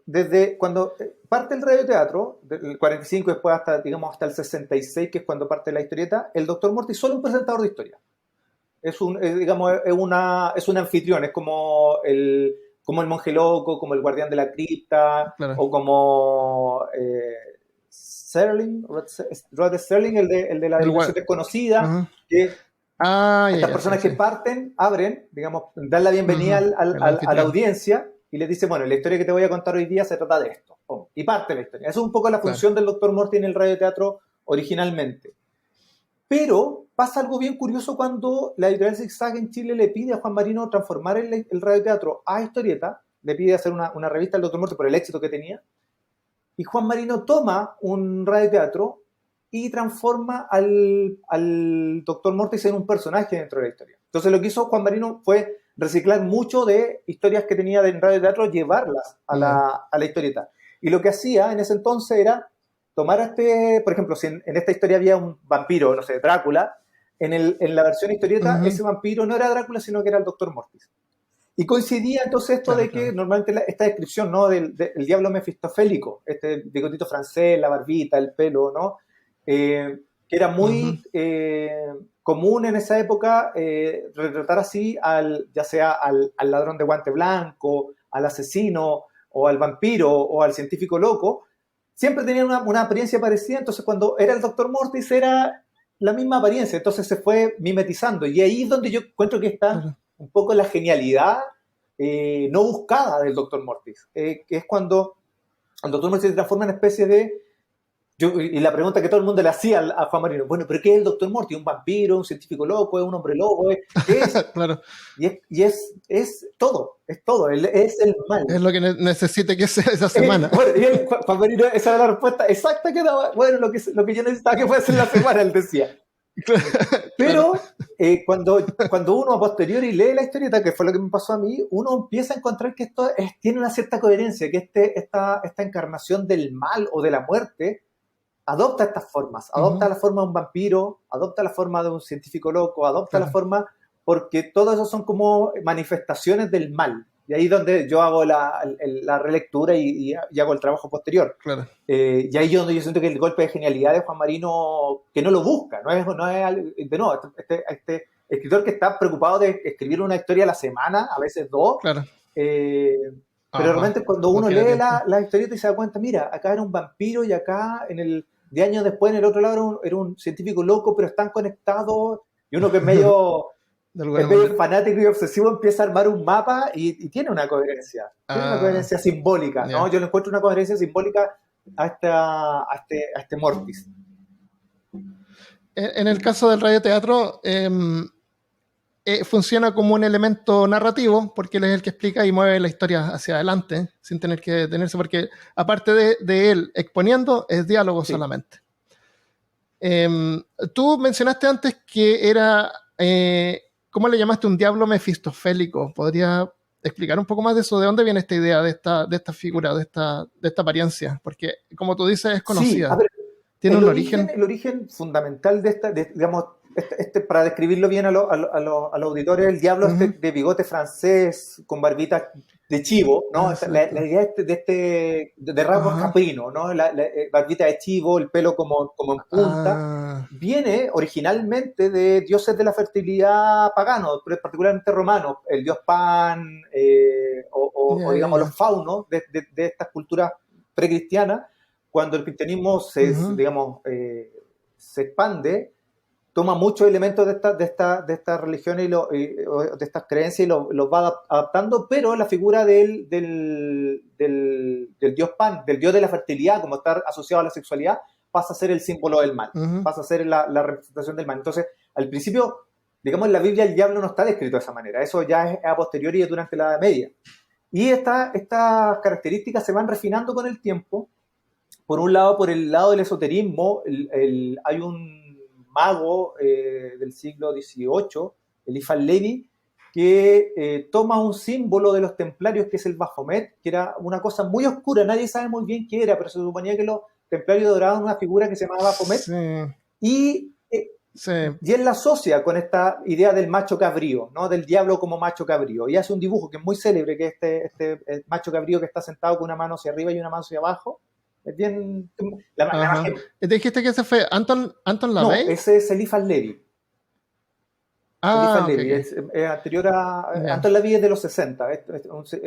desde cuando parte el radioteatro, del 45 después hasta, digamos, hasta el 66, que es cuando parte la historieta. El Dr. Mortis es solo un presentador de historia. Digamos, es un anfitrión, es como el monje loco, como el guardián de la cripta, Claro. o como Serling, Rod Serling, el de la dimensión desconocida, Uh-huh. que estas ya, personas sí, que parten, abren, digamos, dan la bienvenida Uh-huh. a la audiencia y les dicen, bueno, la historia que te voy a contar hoy día se trata de esto. Y parte la historia. Eso es un poco la función del Dr. Mortis en el radioteatro originalmente. Pero pasa algo bien curioso cuando la editorial Zigzag en Chile le pide a Juan Marino transformar el radioteatro a historieta, le pide hacer una revista al Dr. Mortis por el éxito que tenía, y Juan Marino toma un radioteatro y transforma al Dr. Mortis en un personaje dentro de la historia. Entonces lo que hizo Juan Marino fue reciclar mucho de historias que tenía en radioteatro, llevarlas a la historieta. Y lo que hacía en ese entonces era tomar por ejemplo, si en esta historia había un vampiro, no sé, Drácula, en la versión historieta, Uh-huh. ese vampiro no era Drácula, sino que era el Dr. Mortis. Y coincidía entonces esto de que normalmente esta descripción, ¿no? del diablo mefistofélico, este bigotito francés, la barbita, el pelo, ¿no? Que era muy común en esa época retratar así ya sea al ladrón de guante blanco, al asesino, o al vampiro, o al científico loco. Siempre tenían una apariencia parecida, entonces cuando era el Dr. Mortis era la misma apariencia, entonces se fue mimetizando, y ahí es donde yo encuentro que está un poco la genialidad no buscada del Dr. Mortis, que es cuando el Dr. Mortis se transforma en una especie de... y la pregunta que todo el mundo le hacía a Juan Marino, bueno, ¿pero qué es el Dr. Mortis? ¿Un vampiro? ¿Un científico loco? ¿Es un hombre lobo? ¿Qué es? Claro. Y es todo, él es el mal. Es lo que necesite que sea esa semana. Bueno, y Juan Marino, esa era la respuesta exacta que daba. Bueno, lo que yo necesitaba que fuese en la semana, él decía. Pero cuando uno a posteriori lee la historieta, que fue lo que me pasó a mí, uno empieza a encontrar que esto tiene una cierta coherencia, que esta encarnación del mal o de la muerte adopta estas formas, adopta la forma de un vampiro, adopta la forma de un científico loco, adopta la forma, porque todo eso son como manifestaciones del mal. Y ahí es donde yo hago la relectura y hago el trabajo posterior. Claro. Y ahí es donde yo siento que el golpe de genialidad de Juan Marino, que no lo busca, no es de nuevo, este escritor que está preocupado de escribir una historia a la semana, a veces dos, claro. pero realmente cuando uno lee la historieta y se da cuenta, mira, acá era un vampiro y acá de años después en el otro lado era un científico loco, pero están conectados, y uno que es medio fanático y obsesivo empieza a armar un mapa y tiene una coherencia. Tiene una coherencia simbólica, ¿no? Yo le encuentro una coherencia simbólica a este Mortis. En el caso del radioteatro, funciona como un elemento narrativo, porque él es el que explica y mueve la historia hacia adelante, sin tener que detenerse, porque aparte de él exponiendo, es diálogo solamente. Tú mencionaste antes que era... ¿cómo le llamaste? Un diablo mefistofélico. ¿Podría explicar un poco más de eso? ¿De dónde viene esta idea de esta figura, de esta apariencia? Porque, como tú dices, es conocida. Sí, a ver, tiene un origen. El origen fundamental digamos, para describirlo bien a los auditores, el diablo de bigote francés con barbita de chivo, ¿no? La idea de rasgos caprinos, ¿no? La barbita de chivo, el pelo como en punta, viene originalmente de dioses de la fertilidad paganos, particularmente romanos, el dios Pan, o digamos los faunos de estas culturas precristianas. Cuando el cristianismo se expande, toma muchos elementos de esta religión y de estas creencias y los va adaptando, pero la figura del dios Pan, del dios de la fertilidad, como está asociado a la sexualidad, pasa a ser el símbolo del mal, pasa a ser la representación del mal. Entonces, al principio, digamos, en la Biblia el diablo no está descrito de esa manera, eso ya es a posteriori y durante la Edad Media. Y estas características se van refinando con el tiempo. Por un lado, por el lado del esoterismo, hay un mago del siglo XVIII, Eliphas Levi, que toma un símbolo de los templarios que es el Baphomet, que era una cosa muy oscura, nadie sabe muy bien qué era, pero se suponía que los templarios adoraban una figura que se llamaba Baphomet, Sí, y sí. y él la asocia con esta idea del macho cabrío, ¿no? Del diablo como macho cabrío. Y hace un dibujo que es muy célebre, que es este macho cabrío que está sentado con una mano hacia arriba y una mano hacia abajo. Es bien... La Ajá. imagen... Dijiste que ese fue Anton No, LaVey. ese es Eliphas Levi. Eliphas Ah, ok, Levi, ok. es anterior a... Ya. Anton LaVey es de los 60, es del Sí,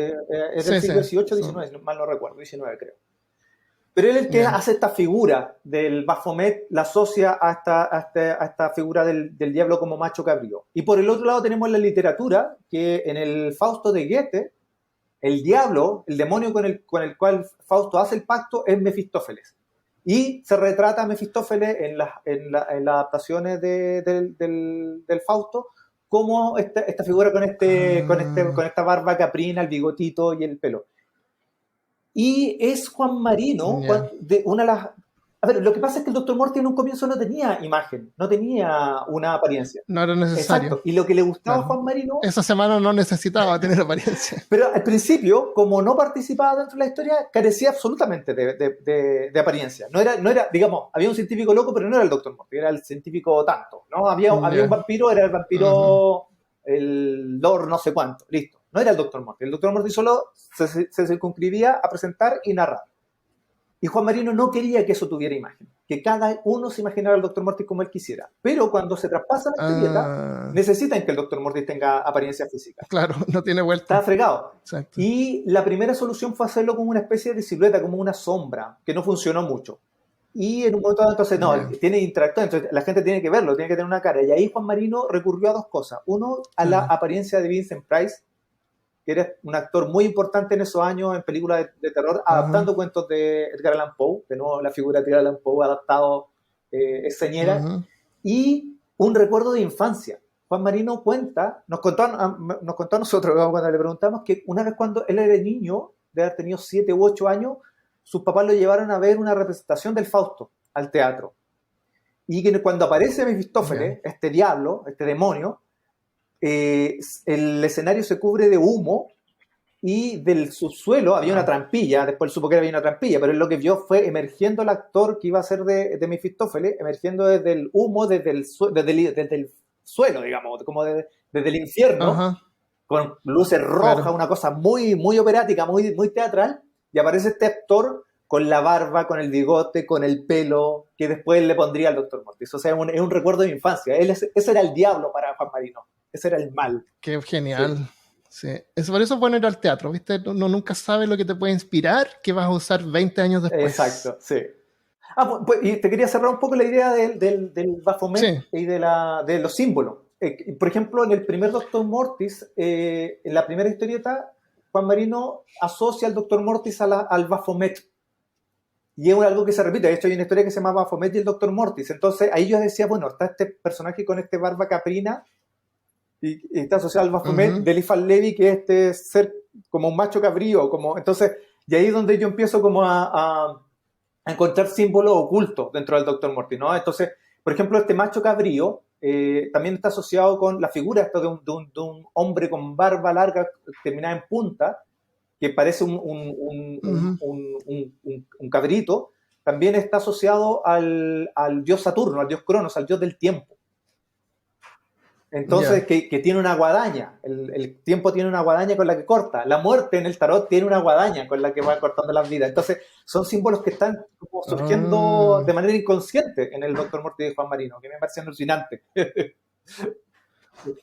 sí. siglo XVIII, Sí. XIX, si mal no recuerdo, XIX creo. Pero él es el que Ya. hace esta figura del Baphomet, la asocia a esta figura del diablo como macho cabrío. Y por el otro lado tenemos la literatura, que en el Fausto de Goethe, el diablo, el demonio con el cual Fausto hace el pacto, es Mefistófeles. Y se retrata a Mefistófeles en las adaptaciones del Fausto como esta figura con esta barba caprina, el bigotito y el pelo. Y es Juan Marino, Ya. de una de las... A ver, lo que pasa es que el Dr. Morty en un comienzo no tenía imagen, no tenía una apariencia. No era necesario. Exacto. Y lo que le gustaba a Claro. Juan Marino... Esa semana no necesitaba tener apariencia. Pero al principio, como no participaba dentro de la historia, carecía absolutamente de apariencia. No era, digamos, había un científico loco, pero no era el Dr. Morty, era el científico tanto, ¿no? Había un vampiro, era el vampiro, el Lord no sé cuánto, listo. No era el Dr. Morty. El Dr. Morty solo se circunscribía a presentar y narrar. Y Juan Marino no quería que eso tuviera imagen, que cada uno se imaginara al Dr. Morty como él quisiera. Pero cuando se traspasa la historieta, necesitan que el Dr. Morty tenga apariencia física. Claro, no tiene vuelta. Está fregado. Exacto. Y la primera solución fue hacerlo como una especie de silueta, como una sombra, que no funcionó mucho. Y en un momento dado, entonces, no, tiene interacción, entonces la gente tiene que verlo, tiene que tener una cara. Y ahí Juan Marino recurrió a dos cosas. Uno, a la apariencia de Vincent Price, que era un actor muy importante en esos años en películas de terror, adaptando cuentos de Edgar Allan Poe, de nuevo la figura de Edgar Allan Poe adaptado esceñera, y un recuerdo de infancia. Juan Marino nos contó a nosotros cuando le preguntamos que una vez cuando él era niño, de haber tenido 7 u 8 años, sus papás lo llevaron a ver una representación del Fausto al teatro. Y que cuando aparece Mefistófeles, este diablo, este demonio, el escenario se cubre de humo y del subsuelo había una trampilla, después él supo que había una trampilla, pero él lo que vio fue emergiendo el actor que iba a ser de Mefistófeles, emergiendo desde el humo, desde el suelo, digamos, como desde el infierno, con luces rojas, una cosa muy, muy operática, muy, muy teatral, y aparece este actor con la barba, con el bigote, con el pelo, que después le pondría al Dr. Mortis. O sea, es un recuerdo de mi infancia. Ese era el diablo para Juan Marino. Ese era el mal. Qué genial. Sí. Por eso es bueno ir al teatro, ¿viste? Uno nunca sabe lo que te puede inspirar, que vas a usar 20 años después. Exacto, sí. Pues, y te quería cerrar un poco la idea del Baphomet y de los símbolos. Por ejemplo, en el primer Dr. Mortis, en la primera historieta, Juan Marino asocia al Dr. Mortis al Baphomet. Y es algo que se repite. De hecho, hay una historia que se llama Baphomet y el Dr. Mortis. Entonces, ahí yo decía, bueno, está este personaje con este barba caprina y está asociado al Baphomet de Eliphas Levi, que es este ser como un macho cabrío. Entonces, y ahí es donde yo empiezo como a encontrar símbolos ocultos dentro del Dr. Morty, ¿no? Entonces, por ejemplo, este macho cabrío también está asociado con la figura de un hombre con barba larga terminada en punta, que parece un cabrito. También está asociado al dios Saturno, al dios Cronos, al dios del tiempo. Entonces, que tiene una guadaña. El tiempo tiene una guadaña con la que corta. La muerte en el tarot tiene una guadaña con la que va cortando las vidas. Entonces, son símbolos que están como surgiendo de manera inconsciente en el Dr. Morty de Juan Marino, que me parece alucinante.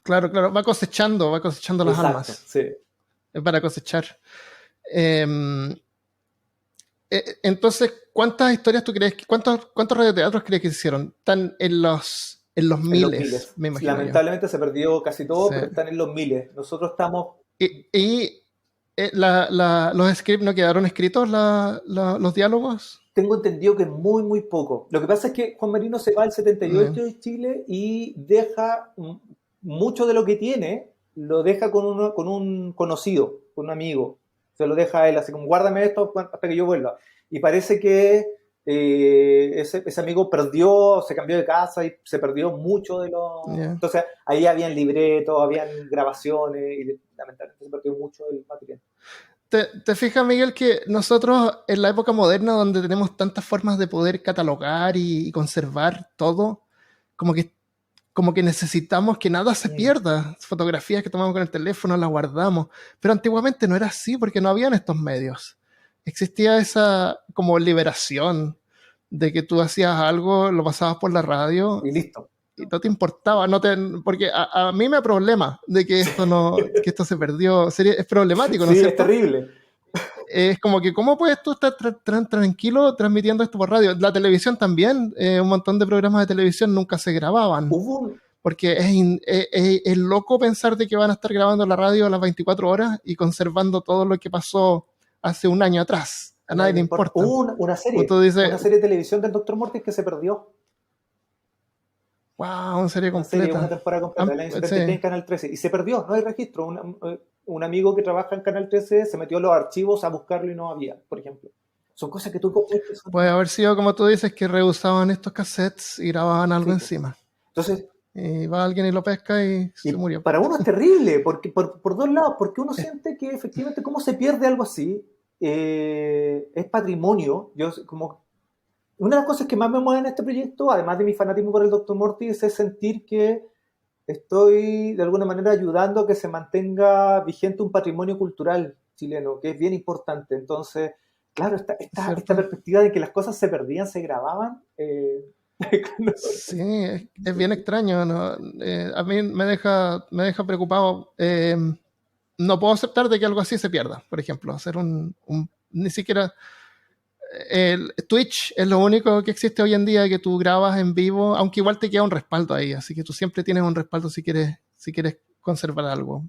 Claro, va cosechando las almas. Sí. Es para cosechar. Entonces, ¿cuántas historias tú crees? ¿Cuántos radioteatros crees que se hicieron? Están en los miles, me imagino. Lamentablemente se perdió casi todo, pero están en los miles. Nosotros estamos... ¿Los scripts no quedaron escritos, los diálogos? Tengo entendido que muy, muy poco. Lo que pasa es que Juan Marino se va al 78 de Chile y deja mucho de lo que tiene, lo deja con un conocido, con un amigo. Se lo deja a él, así como, guárdame esto hasta que yo vuelva. Y parece que ese amigo se cambió de casa y se perdió mucho de los... Ya. Entonces ahí habían libretos, habían grabaciones y lamentablemente se perdió mucho el material. ¿Te fijas, Miguel, que nosotros en la época moderna, donde tenemos tantas formas de poder catalogar y conservar todo, como que, como que necesitamos que nada se pierda? Fotografías que tomamos con el teléfono las guardamos, pero antiguamente no era así porque no habían estos medios. Existía esa como liberación de que tú hacías algo, lo pasabas por la radio Y listo. y no te importaba, porque a mí me da problema de que esto no, que esto se perdió. Es problemático, ¿no es Sí, es cierto? terrible. Es como que, ¿cómo puedes tú estar tranquilo transmitiendo esto por radio? La televisión también, un montón de programas de televisión nunca se grababan. Porque es loco pensar de que van a estar grabando la radio a las 24 horas y conservando todo lo que pasó hace un año atrás. A nadie le importa. Hubo una serie de televisión del Dr. Mortis que se perdió. Wow, una serie completa. Una temporada completa, el año 73 en Canal 13. Y se perdió, no hay registro. Un amigo que trabaja en Canal 13 se metió en los archivos a buscarlo y no había, por ejemplo. Son cosas que tú compras que son... Puede haber sido, como tú dices, que reusaban estos cassettes y grababan algo encima. Entonces... Y va alguien y lo pesca y se murió. Para uno es terrible, porque por dos lados, porque uno siente que efectivamente cómo se pierde algo así, es patrimonio. Una de las cosas que más me mueve en este proyecto, además de mi fanatismo por el Dr. Mortis, es sentir que estoy de alguna manera ayudando a que se mantenga vigente un patrimonio cultural chileno, que es bien importante. Entonces, claro, esta perspectiva de que las cosas se perdían, se grababan... Sí, es bien extraño, ¿no? A mí me deja preocupado. No puedo aceptar de que algo así se pierda, por ejemplo, hacer ni siquiera el Twitch es lo único que existe hoy en día que tú grabas en vivo, aunque igual te queda un respaldo ahí, así que tú siempre tienes un respaldo si quieres conservar algo.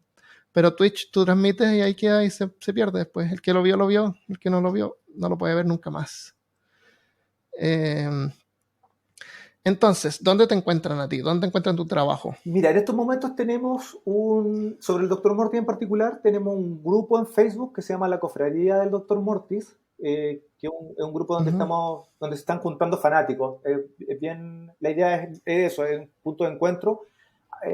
Pero Twitch tú transmites y ahí queda y se pierde después. El que lo vio, el que no lo vio no lo puede ver nunca más. Entonces, ¿dónde te encuentran a ti? ¿Dónde encuentran tu trabajo? Mira, en estos momentos tenemos sobre el Dr. Mortis en particular, tenemos un grupo en Facebook que se llama La Cofradía del Dr. Mortis, que es un grupo donde donde se están juntando fanáticos. La idea es eso, es un punto de encuentro.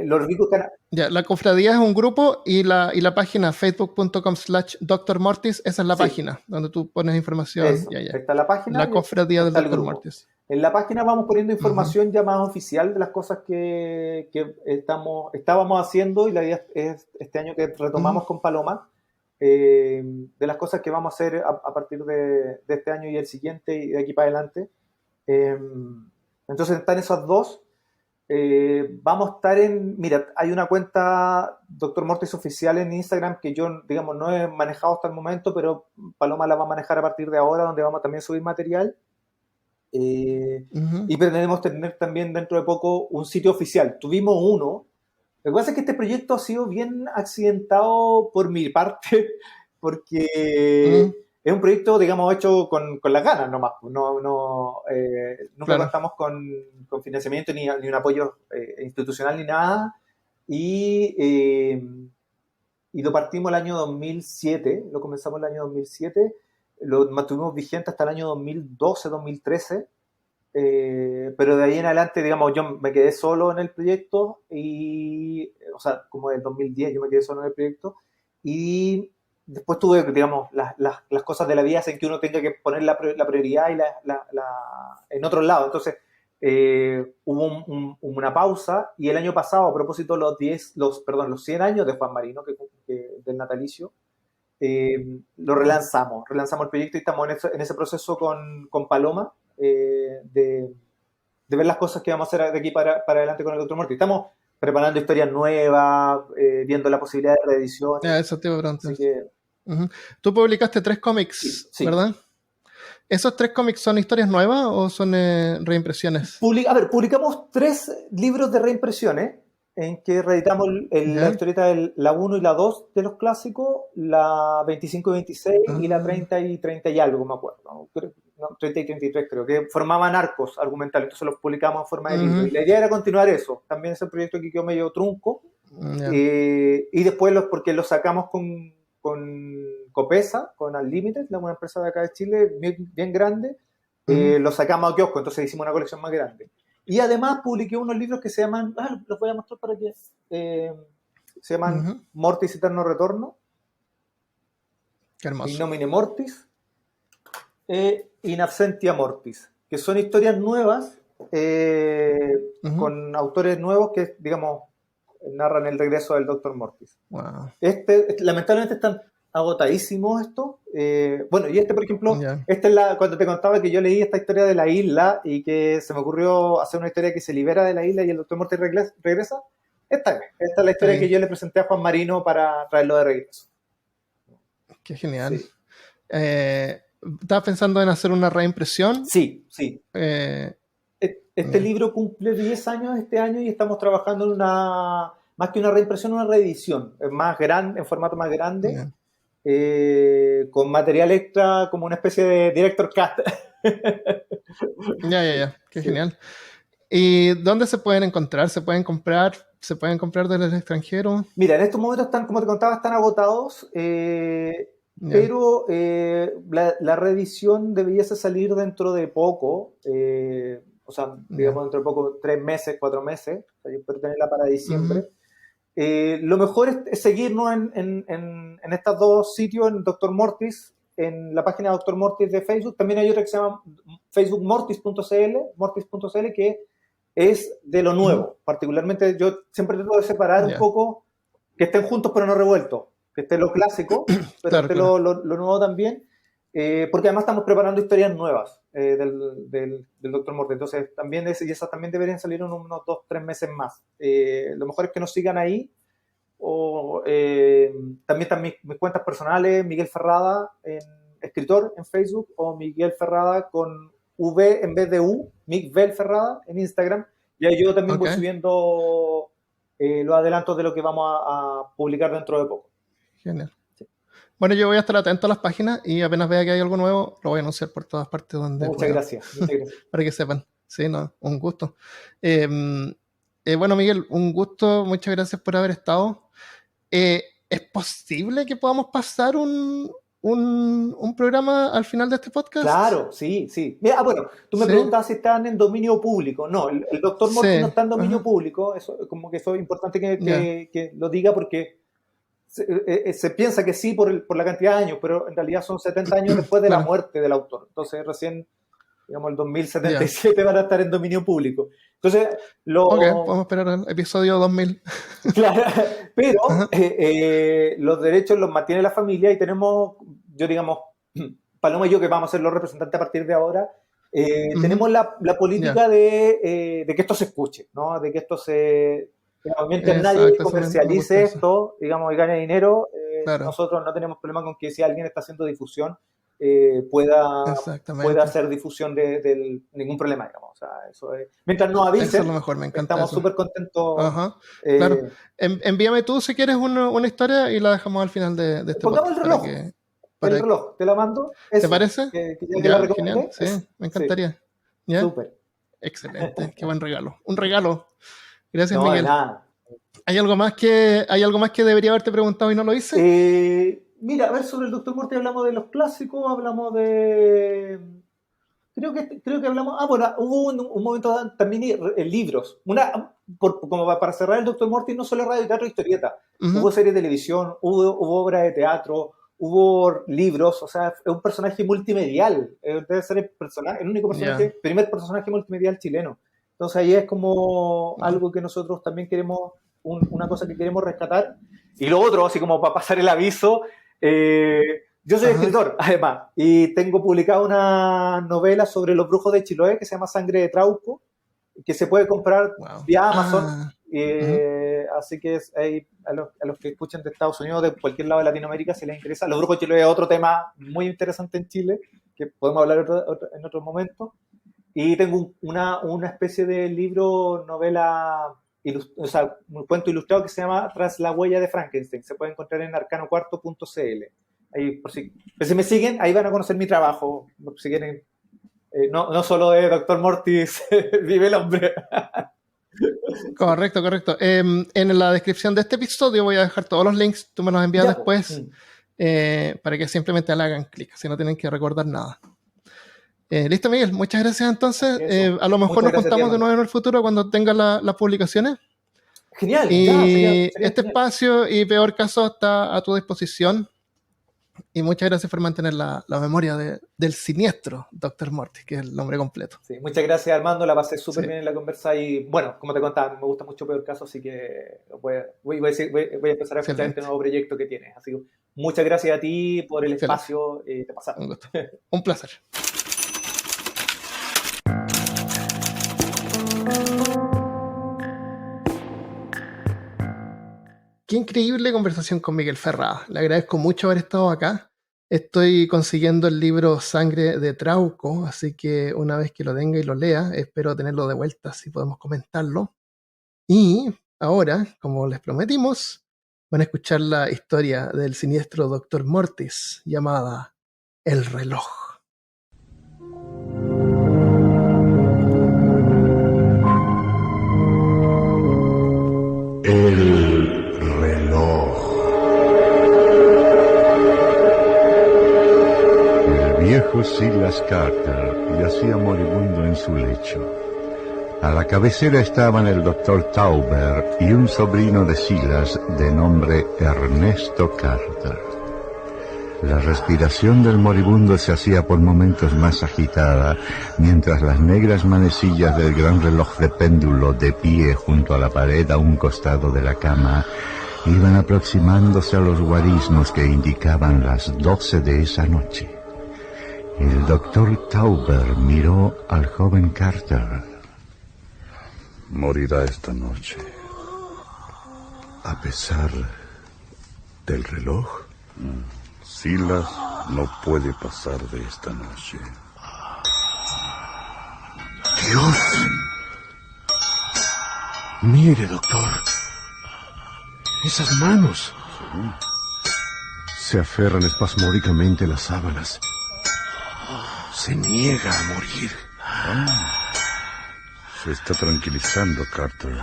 Los ricos ya, la cofradía es un grupo y la página facebook.com/drmortis, esa es la página donde tú pones información. Eso, está la página. La cofradía del Dr. Mortis. En la página vamos poniendo información ya más oficial de las cosas que estábamos haciendo, y la idea es este año que retomamos con Paloma, de las cosas que vamos a hacer a partir de este año y el siguiente y de aquí para adelante. Entonces están esas dos. Vamos a estar mira, hay una cuenta Dr. Mortis oficial en Instagram que yo, digamos, no he manejado hasta el momento, pero Paloma la va a manejar a partir de ahora, donde vamos a también subir material. Y pretendemos tener también dentro de poco un sitio oficial. Tuvimos uno. Lo que pasa es que este proyecto ha sido bien accidentado por mi parte, porque es un proyecto, digamos, hecho con las ganas nomás. Nunca contamos con financiamiento ni un apoyo institucional ni nada. Y lo partimos el año 2007, lo comenzamos el año 2007. Lo mantuvimos vigente hasta el año 2012, 2013, pero de ahí en adelante, digamos, yo me quedé solo en el proyecto, o sea, como del 2010 yo me quedé solo en el proyecto, y después tuve, digamos, las cosas de la vida hacen que uno tenga que poner la prioridad y en otro lado. Entonces, hubo una pausa, y el año pasado, a propósito los 100 años de Juan Marino, del natalicio, lo relanzamos el proyecto, y estamos en ese proceso con Paloma, de ver las cosas que vamos a hacer de aquí para adelante con el Dr. Mortis. Estamos preparando historias nuevas, viendo la posibilidad de reedición. Eso te iba a preguntar. Tú publicaste 3 cómics, sí. ¿Verdad? ¿Esos 3 cómics son historias nuevas o son reimpresiones? Publicamos 3 libros de reimpresiones, en que reeditamos la historieta la 1 y la 2 de los clásicos, la 25 y 26 y la 30 y 30 y algo, me acuerdo. 30 y 33 creo, que formaban arcos argumentales, entonces los publicamos en forma de libro. Y la idea era continuar eso. También ese proyecto que quedó medio trunco. Y después porque los sacamos con Copesa, con Unlimited, una empresa de acá de Chile, bien grande. Lo sacamos a kiosco, entonces hicimos una colección más grande. Y además publiqué unos libros que se llaman, los voy a mostrar para que, se llaman Mortis Eterno Retorno, Qué hermoso. In Nomine Mortis, In Absentia Mortis, que son historias nuevas, con autores nuevos que, digamos, narran el regreso del Dr. Mortis. Wow. Lamentablemente están agotadísimos estos. Bueno, y por ejemplo, cuando te contaba que yo leí esta historia de la isla y que se me ocurrió hacer una historia que se libera de la isla y el Dr. Mortis regresa, esta es la historia que yo le presenté a Juan Marino para traerlo de regreso. Qué genial. Sí. ¿Estabas pensando en hacer una reimpresión? Sí. Este libro cumple 10 años este año y estamos trabajando en más que una reimpresión, una reedición más grande, en formato más grande, con material extra, como una especie de director cut. Qué genial. ¿Y dónde se pueden encontrar? ¿Se pueden comprar? ¿Se pueden comprar desde el extranjero? Mira, en estos momentos están, como te contaba, están agotados, pero la reedición debiese salir dentro de poco, o sea, digamos dentro de poco, 3 meses, 4 meses, o sea, yo espero tenerla para diciembre. Lo mejor es seguirnos en estos dos sitios, en Dr. Mortis, en la página de Dr. Mortis de Facebook. También hay otra que se llama facebookmortis.cl, que es de lo nuevo. Particularmente yo siempre trato de separar un poco, que estén juntos pero no revueltos, que esté lo clásico, pero esté lo nuevo también, porque además estamos preparando historias nuevas del Dr. Mortis. Entonces también esas también deberían salir en unos 2-3 meses más. Lo mejor es que nos sigan ahí. También están mis cuentas personales, Miguel Ferrada, escritor en Facebook, o Miguel Ferrada con V en vez de U, Miguel Ferrada en Instagram, y ahí yo también voy subiendo los adelantos de lo que vamos a publicar dentro de poco. Genial. Sí. Bueno, yo voy a estar atento a las páginas y apenas vea que hay algo nuevo, lo voy a anunciar por todas partes donde Muchas gracias. Para que sepan. Sí, no, un gusto. Bueno, Miguel, un gusto, muchas gracias por haber estado. ¿Es posible que podamos pasar un programa al final de este podcast? Claro, sí. Mira, bueno, tú me preguntabas si están en dominio público. No, el Dr. Mortis no está en dominio público. Eso, como que eso es importante que lo diga, porque se piensa que sí por la cantidad de años, pero en realidad son 70 años después de la muerte del autor. Entonces recién, digamos, el 2077 van a estar en dominio público. Entonces, podemos esperar al episodio 2000. Claro, pero los derechos los mantiene la familia y tenemos, yo digamos, Paloma y yo, que vamos a ser los representantes a partir de ahora, tenemos la política de que esto se escuche, ¿no? De que esto mientras nadie comercialice esto, digamos, y gane dinero, nosotros no tenemos problema con que si alguien está haciendo difusión, pueda hacer difusión de ningún problema, digamos. O sea, eso es, mientras nos avisen, eso es lo mejor, me encanta, estamos súper contentos. Claro. Envíame tú si quieres una historia y la dejamos al final de este podcast. Pongamos el reloj. El reloj, te la mando. ¿Te parece? Que genial, sí, me encantaría. ¿Ya? Súper. Excelente, qué buen regalo. Un regalo. Gracias, Miguel. ¿Hay algo más que debería haberte preguntado y no lo hice? Mira, a ver, sobre el Dr. Mortis hablamos de los clásicos, hablamos de... Creo que hablamos... bueno, hubo un momento también en libros. Como para cerrar el Dr. Mortis, no solo radio, teatro y historieta. Hubo serie de televisión, hubo obra de teatro, hubo libros, o sea, es un personaje multimedial. Debe ser el único personaje, primer personaje multimedial chileno. Entonces ahí es como algo que nosotros también queremos, una cosa que queremos rescatar. Y lo otro, así como para pasar el aviso, yo soy escritor, además, y tengo publicada una novela sobre los brujos de Chiloé que se llama Sangre de Trauco, que se puede comprar vía Amazon. Así que a los que escuchen de Estados Unidos, de cualquier lado de Latinoamérica, si les interesa. Los brujos de Chiloé es otro tema muy interesante en Chile, que podemos hablar en otro momento. Y tengo una especie de libro, novela, o sea, un cuento ilustrado que se llama Tras la huella de Frankenstein. Se puede encontrar en arcanocuarto.cl. Ahí, por si me siguen, ahí van a conocer mi trabajo. Si quieren, no solo de Dr. Mortis vive el hombre. Correcto. En la descripción de este episodio voy a dejar todos los links. Tú me los envías después para que simplemente le hagan clic, así no tienen que recordar nada. Listo, Miguel, muchas gracias entonces. A lo mejor nos juntamos de nuevo en el futuro cuando tenga las publicaciones. Genial. Y ya, sería este genial. espacio y Peor Caso está a tu disposición. Y muchas gracias por mantener la memoria del siniestro Dr. Mortis, que es el nombre completo. Sí, muchas gracias, Armando. La pasé súper Sí. bien en la conversa. Y bueno, como te contaba, me gusta mucho Peor Caso, así que voy a empezar a escuchar Excelente. este nuevo proyecto que tienes. Así que muchas gracias a ti por el Excelente. espacio. Te pasaste. Un gusto. Un placer. Qué increíble conversación con Miguel Ferrada. Le agradezco mucho haber estado acá. Estoy consiguiendo el libro Sangre de Trauco, así que una vez que lo tenga y lo lea, espero tenerlo de vuelta, si podemos comentarlo. Y ahora, como les prometimos, van a escuchar la historia del siniestro Dr. Mortis, llamada El Reloj. El reloj. El viejo Silas Carter yacía moribundo en su lecho. A la cabecera estaban el doctor Tauber y un sobrino de Silas de nombre Ernesto Carter. La respiración del moribundo se hacía por momentos más agitada, mientras las negras manecillas del gran reloj de péndulo de pie junto a la pared a un costado de la cama iban aproximándose a los guarismos que indicaban las 12 de esa noche. El doctor Tauber miró al joven Carter. Morirá esta noche. A pesar del reloj. Silas no puede pasar de esta noche. ¡Dios! Mire, doctor. Esas manos. Se aferran espasmódicamente a las sábanas. Se niega a morir. Se está tranquilizando, Carter.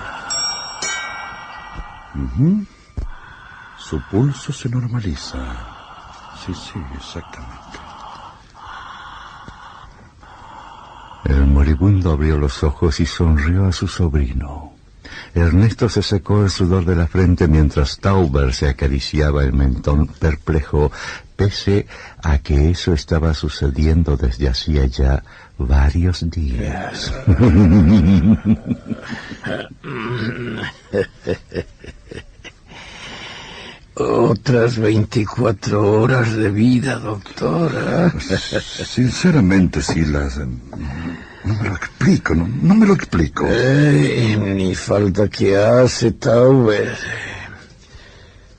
Su pulso se normaliza. Sí, exactamente. El moribundo abrió los ojos y sonrió a su sobrino. Ernesto se secó el sudor de la frente mientras Tauber se acariciaba el mentón perplejo, pese a que eso estaba sucediendo desde hacía ya varios días. Otras 24 horas de vida, doctora. Sinceramente, Silas, no me lo explico, no me lo explico. Ni falta que hace, Tauber.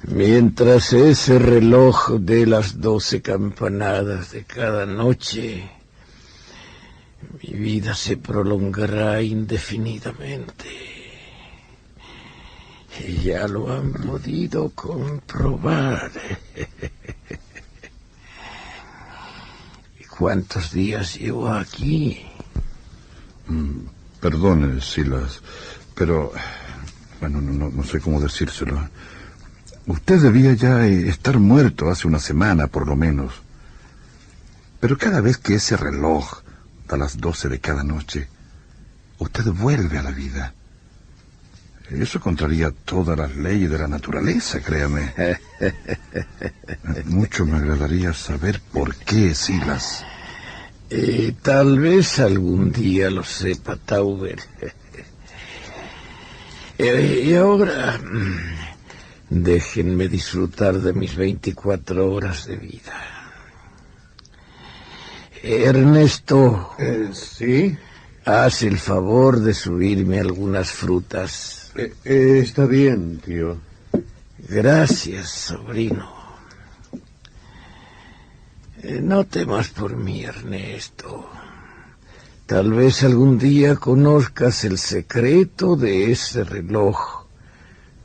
Mientras ese reloj dé las 12 campanadas de cada noche, mi vida se prolongará indefinidamente. Y ya lo han podido comprobar. ¿Y cuántos días llevo aquí? Perdone, Silas, pero... Bueno, no sé cómo decírselo. Usted debía ya estar muerto hace una semana, por lo menos. Pero cada vez que ese reloj da las 12 de cada noche, usted vuelve a la vida. Eso contraría todas las leyes de la naturaleza, créame. Mucho me agradaría saber por qué, Silas. Tal vez algún día lo sepa, Tauber. Y ahora, déjenme disfrutar de mis 24 horas de vida. Ernesto. ¿Sí? Haz el favor de subirme algunas frutas. Está bien, tío. Gracias, sobrino. No temas por mí, Ernesto. Tal vez algún día conozcas el secreto de ese reloj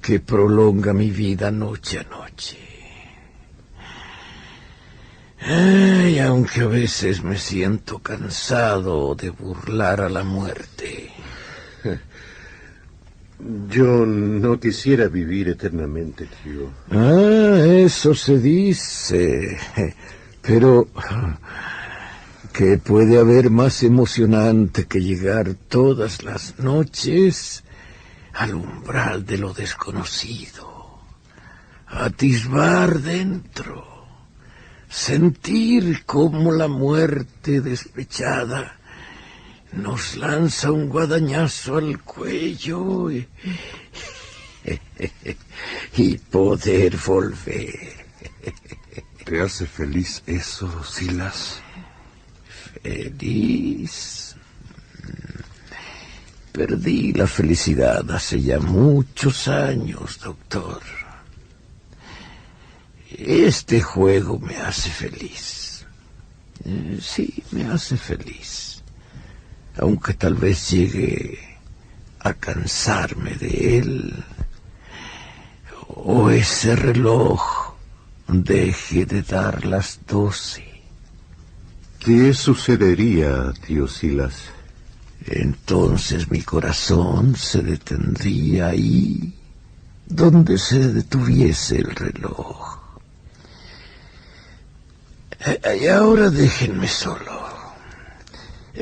que prolonga mi vida noche a noche. Y aunque a veces me siento cansado de burlar a la muerte. Yo no quisiera vivir eternamente, tío. Eso se dice. Pero ¿Qué puede haber más emocionante que llegar todas las noches al umbral de lo desconocido? Atisbar dentro, sentir cómo la muerte despechada nos lanza un guadañazo al cuello y poder volver. ¿Te hace feliz eso, Silas? Feliz. Perdí la felicidad hace ya muchos años, doctor. Este juego me hace feliz. Sí, me hace feliz. Aunque tal vez llegue a cansarme de él. O ese reloj deje de dar las 12. ¿Qué sucedería, tío Silas? Entonces mi corazón se detendría ahí, donde se detuviese el reloj. Y ahora déjenme solo.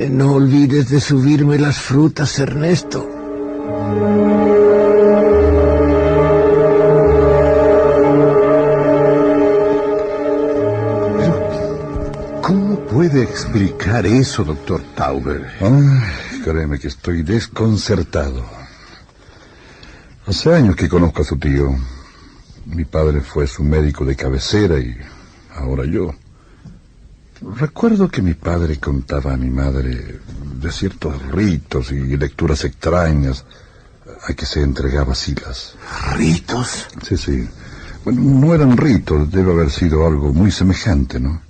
No olvides de subirme las frutas, Ernesto. ¿Cómo puede explicar eso, doctor Tauber? Créeme que estoy desconcertado. Hace años que conozco a su tío. Mi padre fue su médico de cabecera y ahora yo. Recuerdo que mi padre contaba a mi madre de ciertos ritos y lecturas extrañas a que se entregaba Silas. ¿Ritos? Sí, sí. Bueno, no eran ritos, debe haber sido algo muy semejante, ¿no?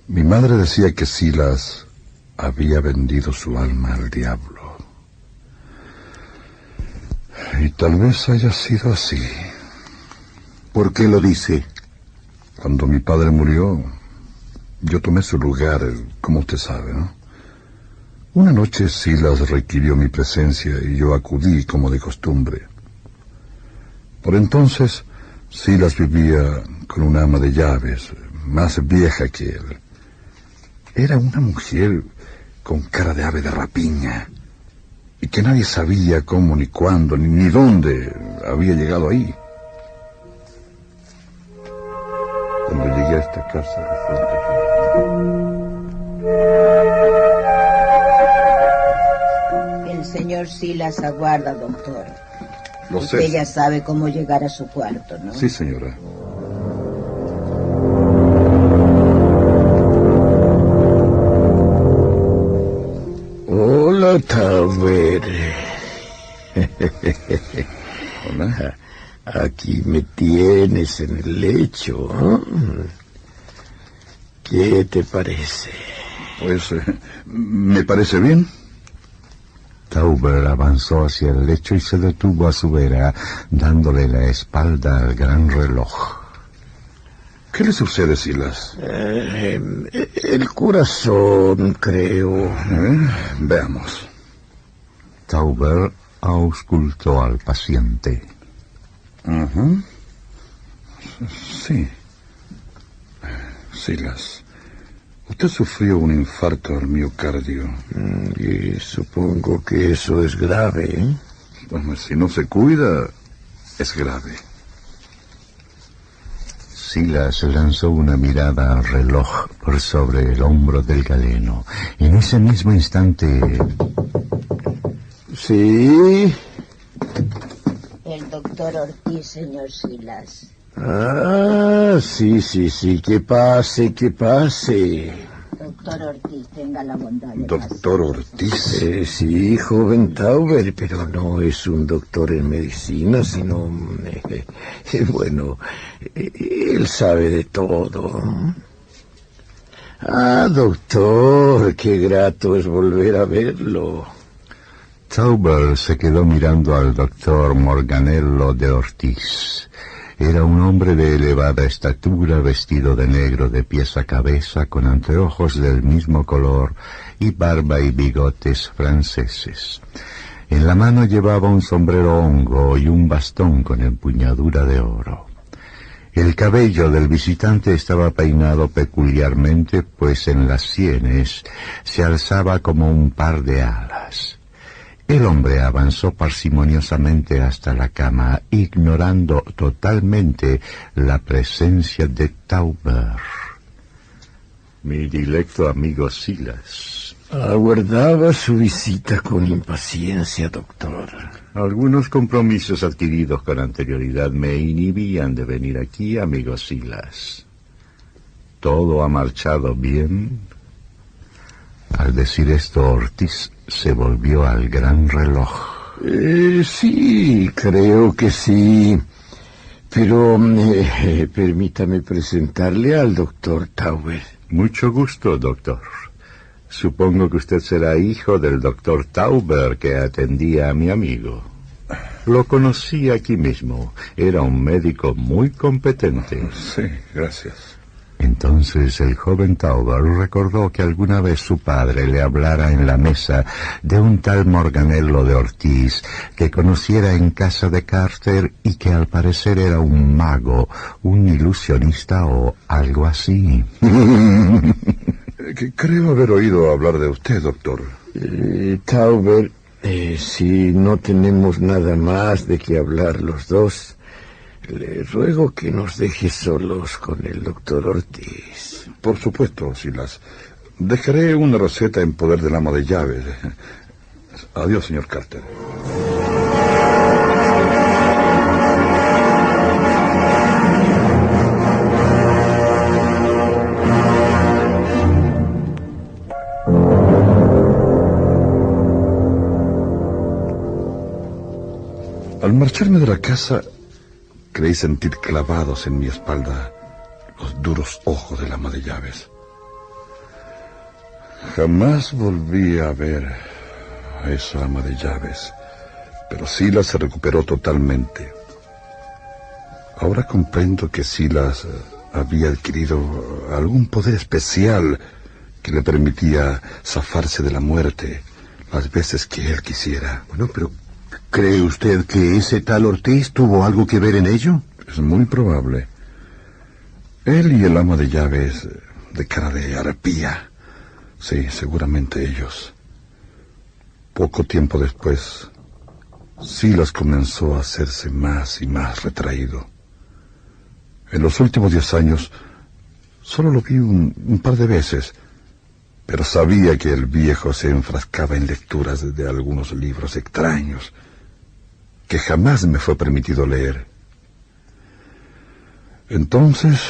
Mi madre decía que Silas había vendido su alma al diablo. Y tal vez haya sido así. ¿Por qué lo dice? Cuando mi padre murió, yo tomé su lugar, como usted sabe, ¿no? Una noche Silas requirió mi presencia y yo acudí como de costumbre. Por entonces, Silas vivía con una ama de llaves, más vieja que él. Era una mujer con cara de ave de rapiña, y que nadie sabía cómo, ni cuándo, ni dónde había llegado ahí. Cuando llegué a esta casa de frente... El señor Silas aguarda, doctor. Lo Usted sé. ya sabe cómo llegar a su cuarto, ¿no? Sí, señora. Hola, Tauber. Hola. Aquí me tienes en el lecho. ¿Qué te parece? Pues, me parece bien. Tauber avanzó hacia el lecho y se detuvo a su vera, dándole la espalda al gran reloj. ¿Qué le sucede, Silas? El corazón, creo. Veamos. Tauber auscultó al paciente. Ajá. Sí. Silas, usted sufrió un infarto al miocardio. Y supongo que eso es grave, ¿eh? Bueno, si no se cuida, es grave. Silas lanzó una mirada al reloj por sobre el hombro del galeno. En ese mismo instante... Sí. El doctor Ortiz, señor Silas. Ah, sí. Que pase. Doctor Ortiz, tenga la bondad de Doctor Ortiz. Sí, joven Tauber, pero no es un doctor en medicina, sino... bueno, él sabe de todo. Ah, doctor, qué grato es volver a verlo. Tauber se quedó mirando al doctor Morganello de Ortiz. Era un hombre de elevada estatura, vestido de negro de pies a cabeza, con anteojos del mismo color y barba y bigotes franceses. En la mano llevaba un sombrero hongo y un bastón con empuñadura de oro. El cabello del visitante estaba peinado peculiarmente, pues en las sienes se alzaba como un par de alas. El hombre avanzó parsimoniosamente hasta la cama, ignorando totalmente la presencia de Tauber. Mi directo amigo Silas. Aguardaba su visita con impaciencia, doctor. Algunos compromisos adquiridos con anterioridad me inhibían de venir aquí, amigo Silas. ¿Todo ha marchado bien? Al decir esto, Ortiz se volvió al gran reloj. Sí, creo que sí. Pero permítame presentarle al doctor Tauber. Mucho gusto, doctor. Supongo que usted será hijo del doctor Tauber que atendía a mi amigo. Lo conocí aquí mismo. Era un médico muy competente. Sí, gracias. Entonces el joven Tauber recordó que alguna vez su padre le hablara en la mesa de un tal Morganello de Ortiz que conociera en casa de Carter y que al parecer era un mago, un ilusionista o algo así. Creo haber oído hablar de usted, doctor. Tauber, si no tenemos nada más de qué hablar los dos, le ruego que nos deje solos con el doctor Ortiz. Por supuesto, Silas. Dejaré una receta en poder del ama de llaves. Adiós, señor Carter. Al marcharme de la casa, creí sentir clavados en mi espalda los duros ojos del ama de llaves. Jamás volví a ver a esa ama de llaves, pero Silas se recuperó totalmente. Ahora comprendo que Silas había adquirido algún poder especial que le permitía zafarse de la muerte las veces que él quisiera. Bueno, pero ¿cree usted que ese tal Ortiz tuvo algo que ver en ello? Es muy probable. Él y el ama de llaves de cara de arpía. Sí, seguramente ellos. Poco tiempo después, Silas comenzó a hacerse más y más retraído. En los últimos 10 años, solo lo vi un par de veces, pero sabía que el viejo se enfrascaba en lecturas de algunos libros extraños que jamás me fue permitido leer. Entonces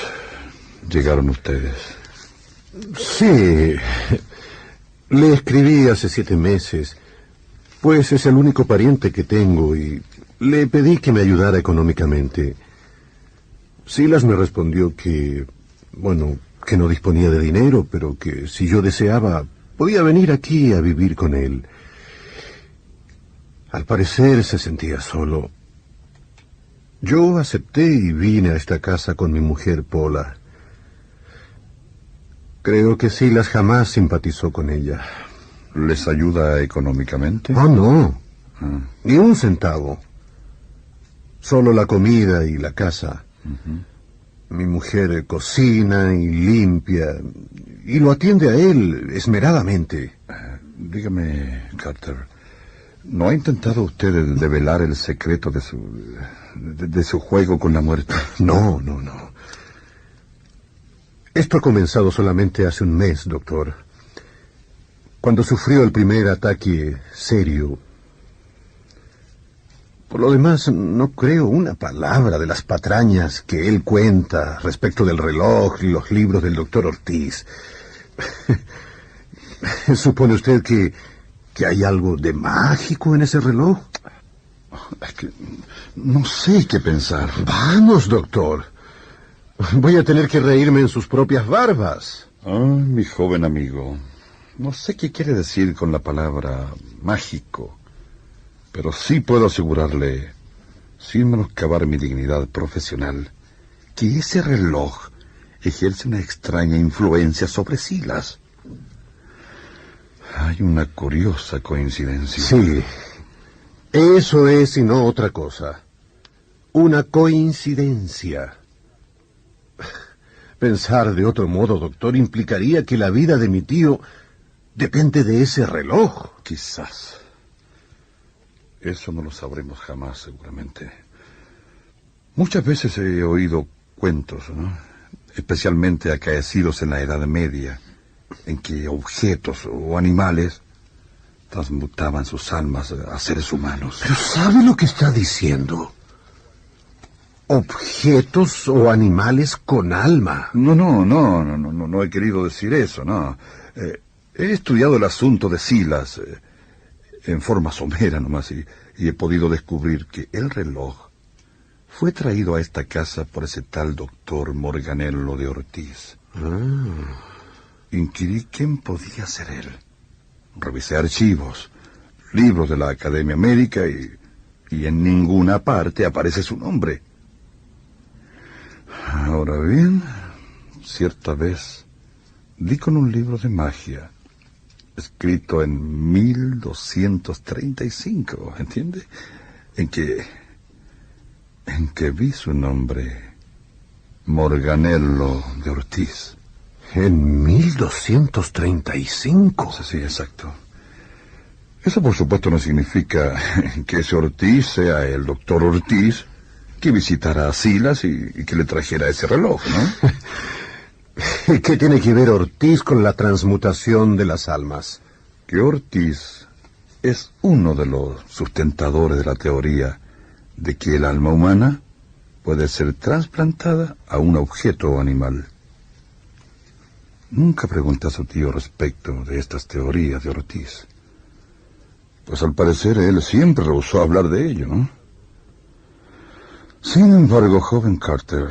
llegaron ustedes. Sí, le escribí hace 7 meses, pues es el único pariente que tengo y le pedí que me ayudara económicamente. Silas me respondió que, bueno, que no disponía de dinero, pero que si yo deseaba, podía venir aquí a vivir con él. Al parecer se sentía solo. Yo acepté y vine a esta casa con mi mujer Paula. Creo que Silas jamás simpatizó con ella. ¿Les ayuda económicamente? Oh, no. Ni un centavo. Solo la comida y la casa. Mi mujer cocina y limpia, y lo atiende a él esmeradamente. Dígame, Carter, ¿no ha intentado usted develar el secreto de su juego con la muerte? No. Esto ha comenzado solamente hace un mes, doctor. Cuando sufrió el primer ataque serio. Por lo demás, no creo una palabra de las patrañas que él cuenta respecto del reloj y los libros del doctor Ortiz. ¿Supone usted que hay algo de mágico en ese reloj? Es que no sé qué pensar. Vamos, doctor. Voy a tener que reírme en sus propias barbas. Mi joven amigo, no sé qué quiere decir con la palabra mágico, pero sí puedo asegurarle, sin menoscabar mi dignidad profesional, que ese reloj ejerce una extraña influencia sobre Silas. Hay una curiosa coincidencia. Sí, eso es y no otra cosa. Una coincidencia. Pensar de otro modo, doctor, implicaría que la vida de mi tío depende de ese reloj. Quizás. Eso no lo sabremos jamás, seguramente. Muchas veces he oído cuentos, ¿no? Especialmente acaecidos en la Edad Media, en que objetos o animales transmutaban sus almas a seres humanos. Pero ¿sabe lo que está diciendo? Objetos o animales con alma. No he querido decir eso, no. He estudiado el asunto de Silas en forma somera nomás y he podido descubrir que el reloj fue traído a esta casa por ese tal doctor Morganello de Ortiz. Inquirí quién podía ser él. Revisé archivos, libros de la Academia Médica y en ninguna parte aparece su nombre. Ahora bien, cierta vez di con un libro de magia, escrito en 1235, ¿entiende? En que vi su nombre, Morganello de Ortiz. ¿En 1235? Sí, exacto. Eso por supuesto no significa que ese Ortiz sea el doctor Ortiz que visitara a Silas y que le trajera ese reloj, ¿no? ¿Qué tiene que ver Ortiz con la transmutación de las almas? Que Ortiz es uno de los sustentadores de la teoría de que el alma humana puede ser trasplantada a un objeto o animal. Nunca pregunté a su tío respecto de estas teorías de Ortiz. Pues al parecer él siempre rehusó hablar de ello, ¿no? Sin embargo, joven Carter,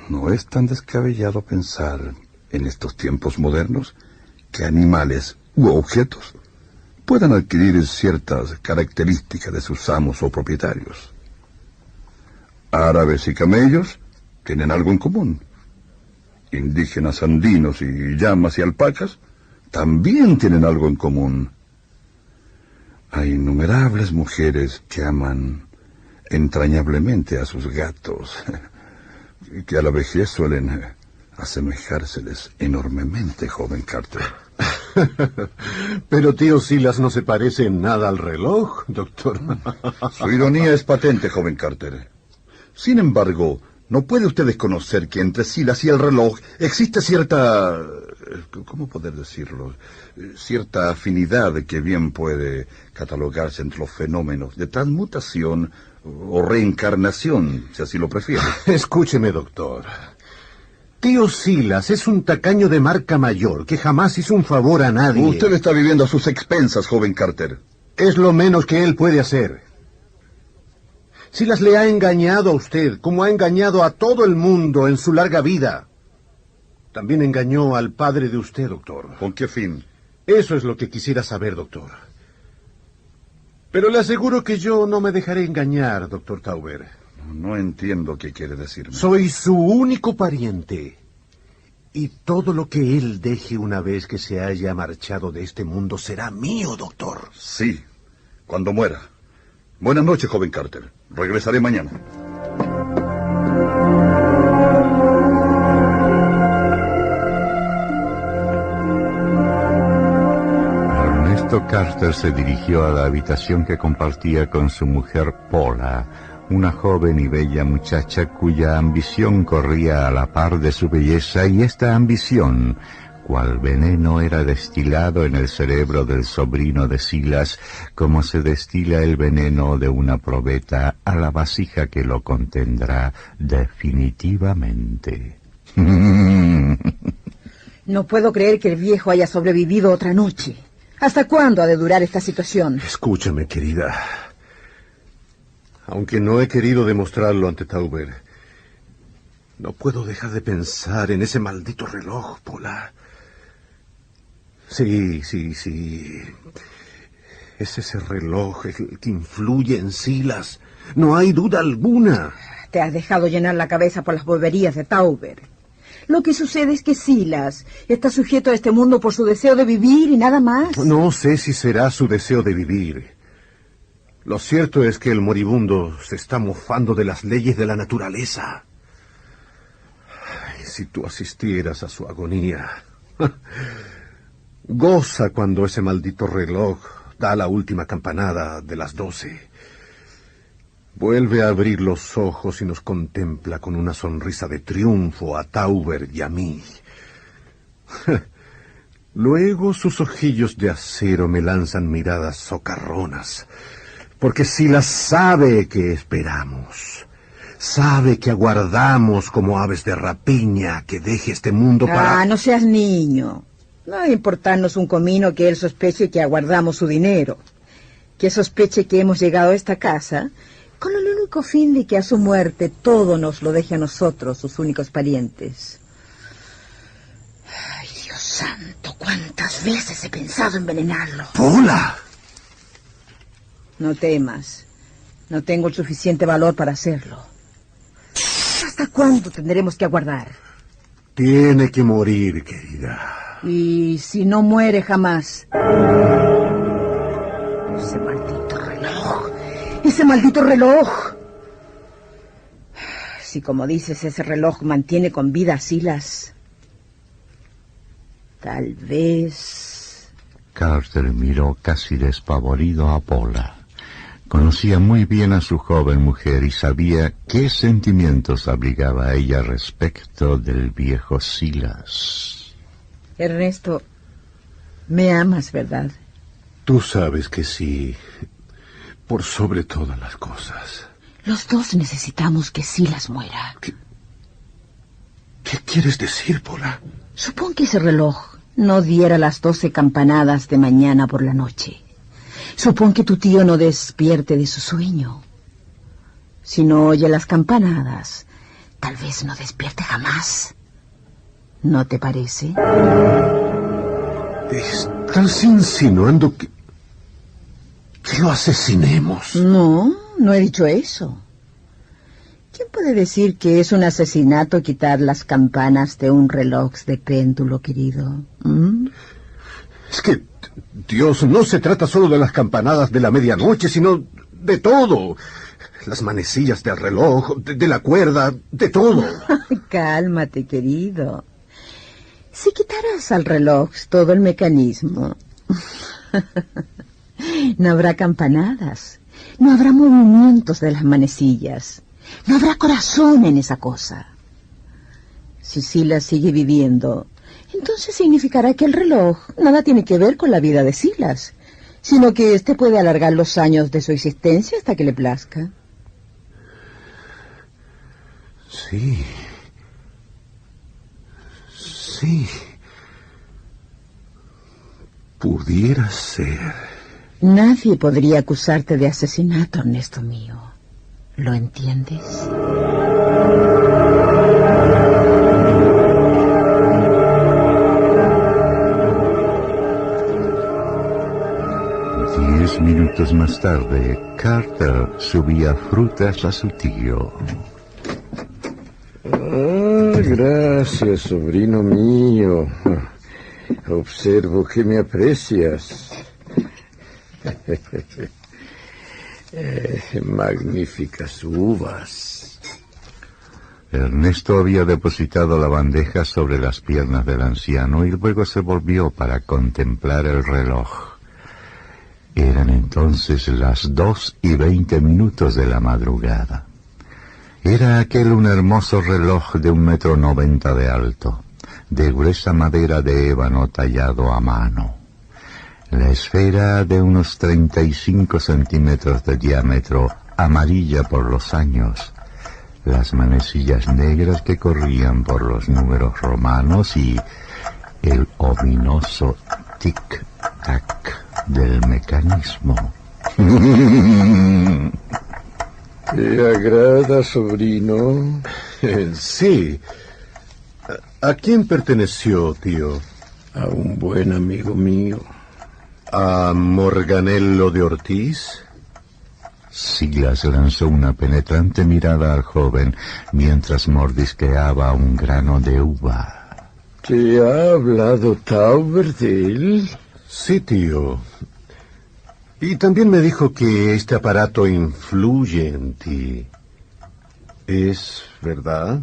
no es tan descabellado pensar en estos tiempos modernos que animales u objetos puedan adquirir ciertas características de sus amos o propietarios. Árabes y camellos tienen algo en común. Indígenas andinos y llamas y alpacas también tienen algo en común. Hay innumerables mujeres que aman entrañablemente a sus gatos, que a la vejez suelen asemejárseles enormemente, joven Carter. Pero tío Silas no se parece en nada al reloj, doctor. Su ironía es patente, joven Carter. Sin embargo, no puede usted desconocer que entre Silas y el reloj existe cierta... ¿cómo poder decirlo? Cierta afinidad que bien puede catalogarse entre los fenómenos de transmutación o reencarnación, si así lo prefiere. Escúcheme, doctor. Tío Silas es un tacaño de marca mayor que jamás hizo un favor a nadie. Usted está viviendo a sus expensas, joven Carter. Es lo menos que él puede hacer. Silas le ha engañado a usted, como ha engañado a todo el mundo en su larga vida. También engañó al padre de usted, doctor. ¿Con qué fin? Eso es lo que quisiera saber, doctor. Pero le aseguro que yo no me dejaré engañar, doctor Tauber. No entiendo qué quiere decirme. Soy su único pariente. Y todo lo que él deje una vez que se haya marchado de este mundo será mío, doctor. Sí, cuando muera. Buenas noches, joven Carter. Regresaré mañana. Ernesto Carter se dirigió a la habitación que compartía con su mujer Paula, una joven y bella muchacha cuya ambición corría a la par de su belleza, y esta ambición, cual veneno, era destilado en el cerebro del sobrino de Silas, como se destila el veneno de una probeta a la vasija que lo contendrá definitivamente. No puedo creer que el viejo haya sobrevivido otra noche. ¿Hasta cuándo ha de durar esta situación? Escúchame, querida. Aunque no he querido demostrarlo ante Tauber, no puedo dejar de pensar en ese maldito reloj, Paula. Sí. Es ese reloj el que influye en Silas. No hay duda alguna. Te has dejado llenar la cabeza por las boberías de Tauber. Lo que sucede es que Silas está sujeto a este mundo por su deseo de vivir y nada más. No sé si será su deseo de vivir. Lo cierto es que el moribundo se está mofando de las leyes de la naturaleza. Ay, si tú asistieras a su agonía. Goza cuando ese maldito reloj da la última campanada de las 12. Vuelve a abrir los ojos y nos contempla con una sonrisa de triunfo a Tauber y a mí. Luego sus ojillos de acero me lanzan miradas socarronas, porque Silas sabe que esperamos. Sabe que aguardamos como aves de rapiña que deje este mundo para... Ah, no seas niño. No debe importarnos un comino que él sospeche que aguardamos su dinero. Que sospeche que hemos llegado a esta casa con el único fin de que a su muerte todo nos lo deje a nosotros, sus únicos parientes. Ay, Dios santo, cuántas veces he pensado envenenarlo. ¡Pola! No temas. No tengo el suficiente valor para hacerlo. ¿Hasta cuándo tendremos que aguardar? Tiene que morir, querida. Y si no muere jamás. Ese maldito reloj. Ese maldito reloj. Si, como dices, ese reloj mantiene con vida a Silas, tal vez... Carter miró casi despavorido a Pola. Conocía muy bien a su joven mujer y sabía qué sentimientos abrigaba a ella respecto del viejo Silas. Ernesto, me amas, ¿verdad? Tú sabes que sí, por sobre todas las cosas. Los dos necesitamos que Silas muera. ¿Qué quieres decir, Pola? Supón que ese reloj no diera las 12 campanadas de mañana por la noche. Supón que tu tío no despierte de su sueño. Si no oye las campanadas, tal vez no despierte jamás. ¿No te parece? ¿Estás insinuando que lo asesinemos? No, no he dicho eso. ¿Quién puede decir que es un asesinato quitar las campanas de un reloj de péndulo, querido? Es que, Dios, no se trata solo de las campanadas de la medianoche, sino de todo. Las manecillas del reloj, de la cuerda, de todo. Cálmate, querido. Si quitaras al reloj todo el mecanismo, no habrá campanadas, no habrá movimientos de las manecillas, no habrá corazón en esa cosa. Si Silas sigue viviendo, entonces significará que el reloj nada tiene que ver con la vida de Silas, sino que éste puede alargar los años de su existencia hasta que le plazca. Sí. Sí. Pudiera ser. Nadie podría acusarte de asesinato, Ernesto mío. ¿Lo entiendes? Diez minutos más tarde, Carter subía frutas a su tío. Gracias, sobrino mío. Observo que me aprecias. Magníficas uvas. Ernesto había depositado la bandeja sobre las piernas del anciano y luego se volvió para contemplar el reloj. Eran entonces las 2:20 de la madrugada. Era aquel un hermoso reloj de 1,90 m de alto, de gruesa madera de ébano tallado a mano. La esfera de unos 35 centímetros de diámetro, amarilla por los años, las manecillas negras que corrían por los números romanos y el ominoso tic-tac del mecanismo. ¿Te agrada, sobrino? Sí. ¿A quién perteneció, tío? A un buen amigo mío. ¿A Morganello de Ortiz? Silas lanzó una penetrante mirada al joven mientras mordisqueaba un grano de uva. ¿Te ha hablado Tauber de él? Sí, tío. Y también me dijo que este aparato influye en ti. ¿Es verdad?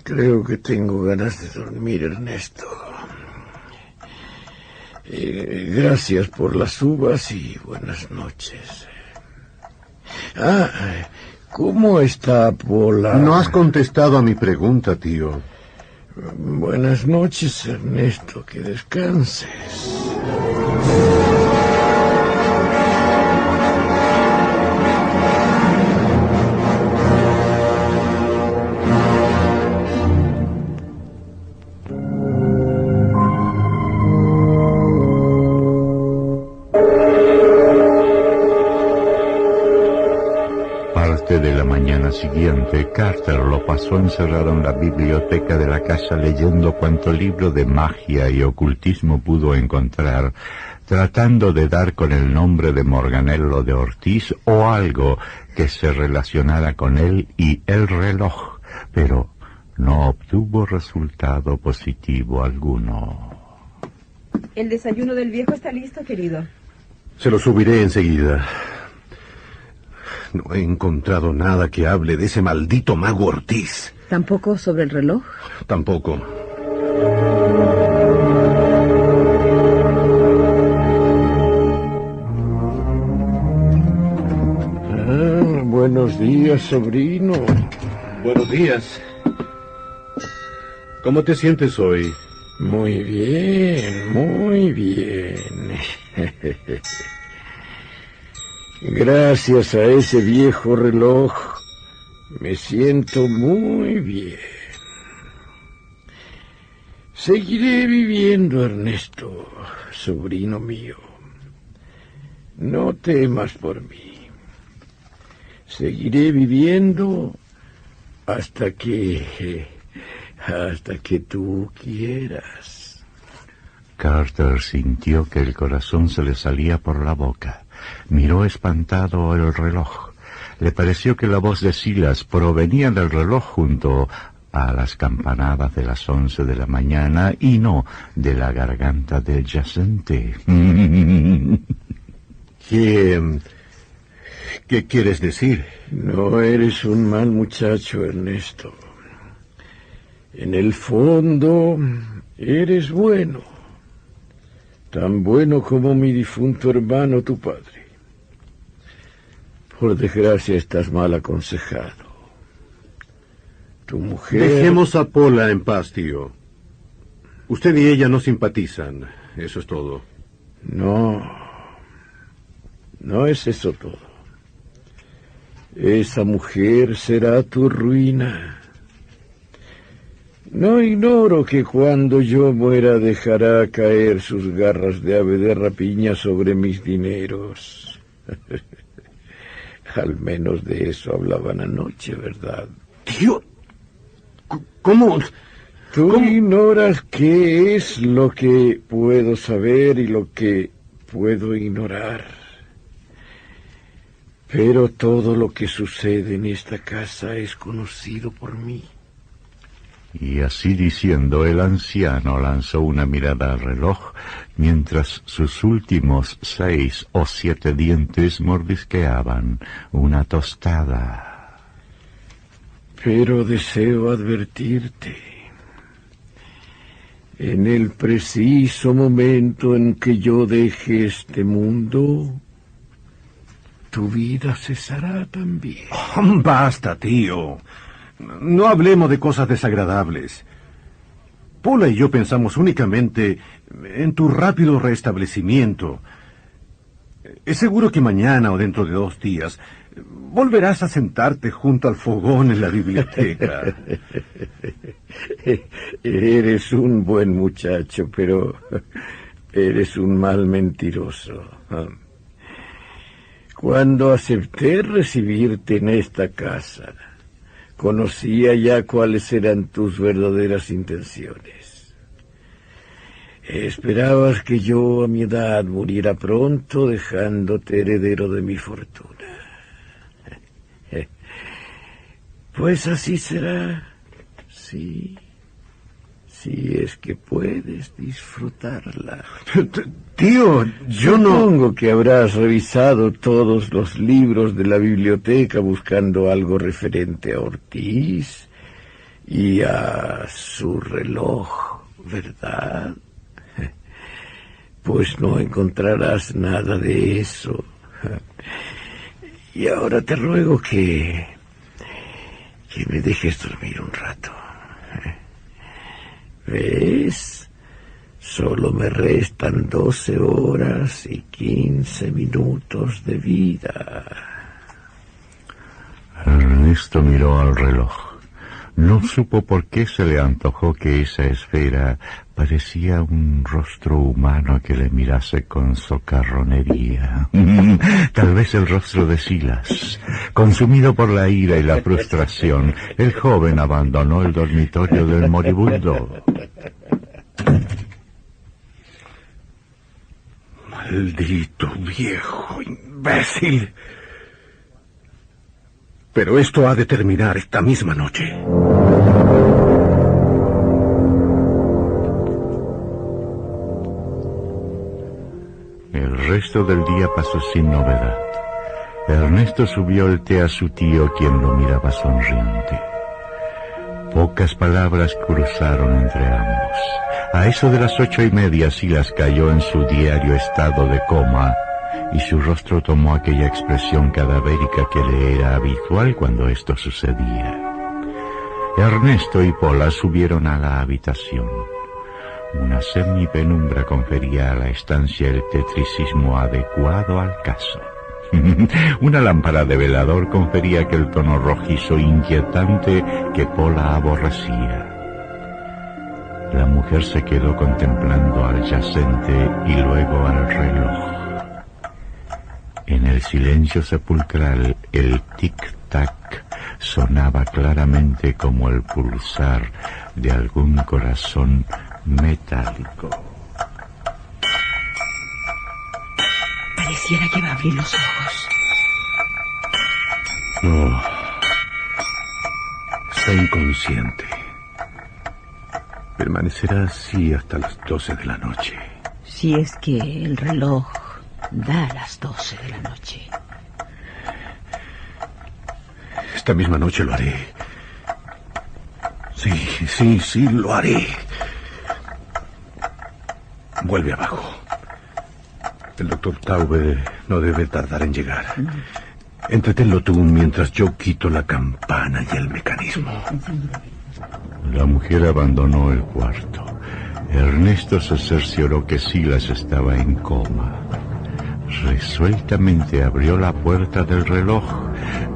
Creo que tengo ganas de dormir, Ernesto. Gracias por las uvas y buenas noches. ¿Cómo está Pola? No has contestado a mi pregunta, tío. Buenas noches, Ernesto. Que descanses. De la mañana siguiente, Carter lo pasó encerrado en la biblioteca de la casa leyendo cuanto libro de magia y ocultismo pudo encontrar, tratando de dar con el nombre de Morganello de Ortiz o algo que se relacionara con él y el reloj, pero no obtuvo resultado positivo alguno. El desayuno del viejo está listo, querido. Se lo subiré enseguida. No he encontrado nada que hable de ese maldito mago Ortiz. ¿Tampoco sobre el reloj? Tampoco. Buenos días, sobrino. Buenos días. ¿Cómo te sientes hoy? Muy bien, muy bien. Gracias a ese viejo reloj, me siento muy bien. Seguiré viviendo, Ernesto, sobrino mío. No temas por mí. Seguiré viviendo hasta que tú quieras. Carter sintió que el corazón se le salía por la boca. Miró espantado el reloj. Le pareció que la voz de Silas provenía del reloj junto a las campanadas de las 11 de la mañana y no de la garganta del yacente. ¿Qué quieres decir? No eres un mal muchacho, Ernesto. En el fondo, eres bueno. Tan bueno como mi difunto hermano, tu padre. Por desgracia, estás mal aconsejado. Tu mujer... Dejemos a Pola en paz, tío. Usted y ella no simpatizan. Eso es todo. No es eso todo. Esa mujer será tu ruina. No ignoro que cuando yo muera dejará caer sus garras de ave de rapiña sobre mis dineros. Al menos de eso hablaban anoche, ¿verdad? Tío, ¿cómo? Tú ignoras qué es lo que puedo saber y lo que puedo ignorar. Pero todo lo que sucede en esta casa es conocido por mí. Y así diciendo, el anciano lanzó una mirada al reloj, mientras sus últimos 6 o 7 dientes mordisqueaban una tostada. Pero deseo advertirte. En el preciso momento en que yo deje este mundo, tu vida cesará también. Basta, tío. No hablemos de cosas desagradables. Pola y yo pensamos únicamente en tu rápido restablecimiento. Es seguro que mañana o dentro de 2 días volverás a sentarte junto al fogón en la biblioteca. Eres un buen muchacho, pero eres un mal mentiroso. Cuando acepté recibirte en esta casa, conocía ya cuáles eran tus verdaderas intenciones. Esperabas que yo a mi edad muriera pronto dejándote heredero de mi fortuna. Pues así será, sí, si es que puedes disfrutarla. Tío, yo no... Supongo que habrás revisado todos los libros de la biblioteca buscando algo referente a Ortiz, y a su reloj, ¿verdad? Pues no encontrarás nada de eso. Y ahora te ruego que me dejes dormir un rato. ¿Ves? Solo me restan 12 horas y 15 minutos de vida. Ernesto miró al reloj. No supo por qué se le antojó que esa esfera parecía un rostro humano que le mirase con socarronería. Tal vez el rostro de Silas. Consumido por la ira y la frustración, el joven abandonó el dormitorio del moribundo. Maldito viejo imbécil. Pero esto ha de terminar esta misma noche. El resto del día pasó sin novedad. Ernesto subió el té a su tío, quien lo miraba sonriente. Pocas palabras cruzaron entre ambos. A eso de las 8:30, Silas cayó en su diario estado de coma, y su rostro tomó aquella expresión cadavérica que le era habitual cuando esto sucedía. Ernesto y Pola subieron a la habitación. Una semipenumbra confería a la estancia el tetricismo adecuado al caso. Una lámpara de velador confería aquel tono rojizo inquietante que Pola aborrecía. La mujer se quedó contemplando al yacente y luego al reloj. En el silencio sepulcral, el tic-tac sonaba claramente como el pulsar de algún corazón metálico. Pareciera que va a abrir los ojos. No. Está inconsciente. Permanecerá así hasta las 12 de la noche. Si es que el reloj da las 12 de la noche. Esta misma noche lo haré. Sí, lo haré. Vuelve abajo. El doctor Tauber no debe tardar en llegar. Entretenlo tú mientras yo quito la campana y el mecanismo. La mujer abandonó el cuarto. Ernesto se cercioró que Silas estaba en coma. Resueltamente abrió la puerta del reloj.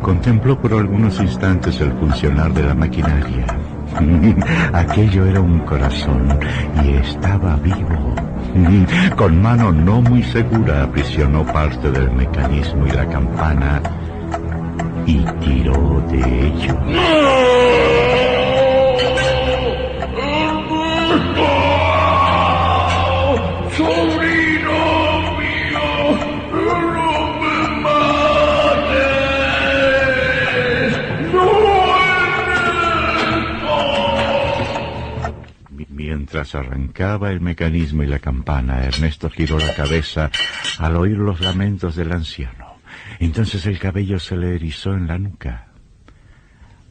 Contempló por algunos instantes el funcionar de la maquinaria. Aquello era un corazón y estaba vivo. Con mano no muy segura aprisionó parte del mecanismo y la campana y tiró de ello. ¡Sobrino mío! ¡No me mates! ¡No! Mientras arrancaba el mecanismo y la campana, Ernesto giró la cabeza al oír los lamentos del anciano. Entonces el cabello se le erizó en la nuca.